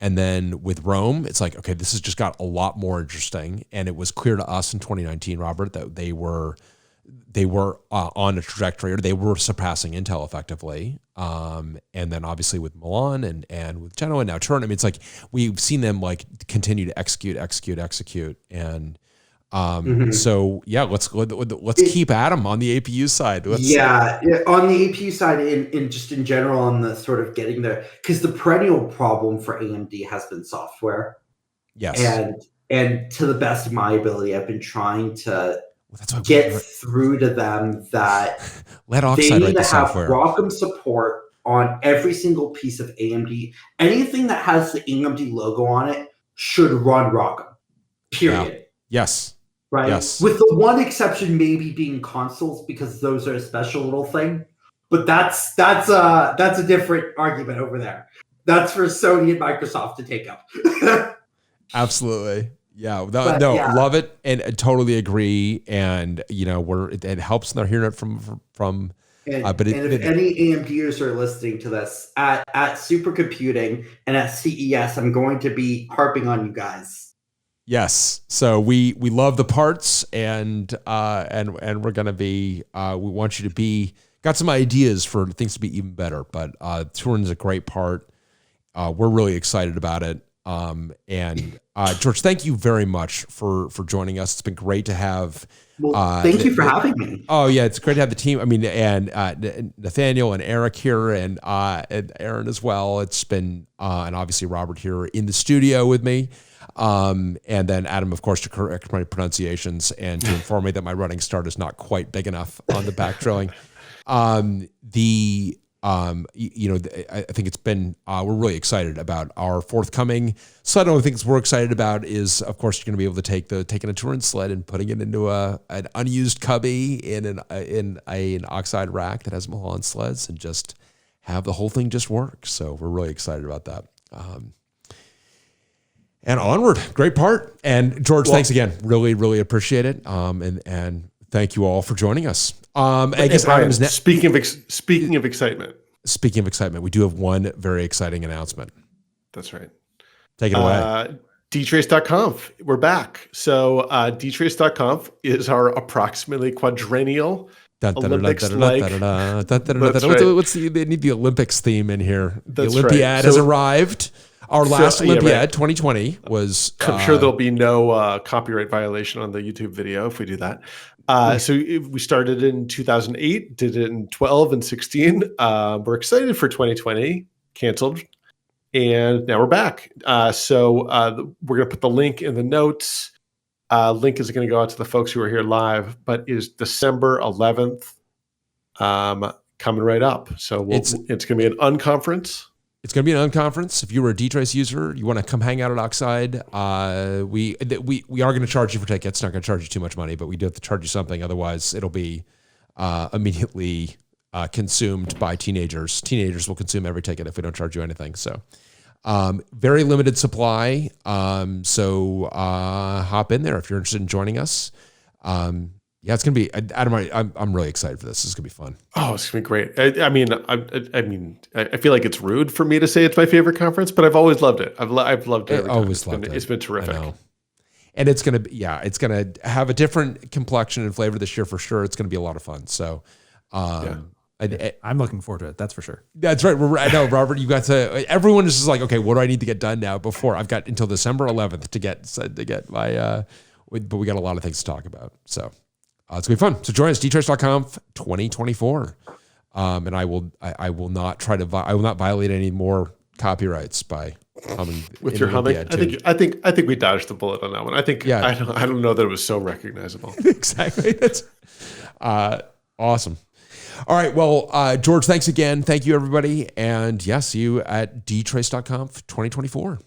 And then with Rome, it's like, okay, this has just got a lot more interesting. And it was clear to us in 2019, Robert, that they were on a trajectory, or they were surpassing Intel effectively. And then obviously with Milan and with Genoa and now Turin, I mean, it's like we've seen them like continue to execute. And so yeah, let's keep at them on the APU side. On the APU side, in just in general, on the sort of getting there, because the perennial problem for AMD has been software. Yes, and to the best of my ability, I've been trying to get through to them that let Oxide they need write the to have software. ROCm support on every single piece of AMD. Anything that has the AMD logo on it should run ROCm. Period. Yeah. Yes. Right. Yes. With the one exception maybe being consoles, because those are a special little thing. But that's a different argument over there. That's for Sony and Microsoft to take up. Absolutely. Yeah. Love it. And I totally agree. And it helps they're hearing it from if any AMDers are listening to this at Supercomputing and at CES, I'm going to be harping on you guys. Yes. So we love the parts, and we're gonna be we want you to got some ideas for things to be even better. But Turin's a great part. We're really excited about it. And George, thank you very much for joining us. It's been great to have. Thank you for having me. Oh yeah, it's great to have the team. I mean, and Nathaniel and Eric here, and Aaron as well. It's been and obviously Robert here in the studio with me. And then Adam, of course, to correct my pronunciations and to inform me that my running start is not quite big enough on the back drilling. I think it's been, we're really excited about our forthcoming sled. One of the things we're excited about is, of course, you're going to be able to taking a Turin sled and putting it into an unused cubby in an Oxide rack that has Milan sleds, and just have the whole thing just work. So we're really excited about that. And onward, great part. And George, thanks again. Really, really appreciate it. And thank you all for joining us. I guess Bryan, speaking of excitement. Speaking of excitement, we do have one very exciting announcement. That's right. Take it away. dtrace.conf. We're back. So dtrace.conf is our approximately quadrennial Olympics-like. They need the Olympics theme in here. The That's Olympiad has arrived. Our last Olympiad, 2020, was... I'm sure there'll be no copyright violation on the YouTube video if we do that. So we started in 2008, did it in 12 and 16. We're excited for 2020, canceled, and now we're back. So we're going to put the link in the notes. Link is going to go out to the folks who are here live, but is December 11th coming right up. So it's going to be an unconference. It's going to be an unconference. If you were a dtrace user, you want to come hang out at Oxide, we are going to charge you for tickets. Not going to charge you too much money, but we do have to charge you something. Otherwise, it'll be immediately consumed by teenagers. Teenagers will consume every ticket if we don't charge you anything. So very limited supply. So hop in there if you're interested in joining us. Yeah, it's gonna be. Adam, I'm really excited for this. This is gonna be fun. Oh, it's gonna be great. I mean, I feel like it's rude for me to say it's my favorite conference, but I've always loved it. I've loved it. It's been terrific. And it's gonna be, it's gonna have a different complexion and flavor this year for sure. It's gonna be a lot of fun. So, I'm looking forward to it. That's for sure. That's right. I know, Robert. You got to. Everyone is just like, okay, what do I need to get done now? Before I've got until December 11th to get my. But we got a lot of things to talk about. So. It's gonna be fun. So join us, dtrace.conf 2024. And I will not violate any more copyrights by humming with your humming. I think we dodged the bullet on that one. I don't know that it was so recognizable. Exactly. That's awesome. All right. Well, George, thanks again. Thank you, everybody. And see you at dtrace.conf 2024.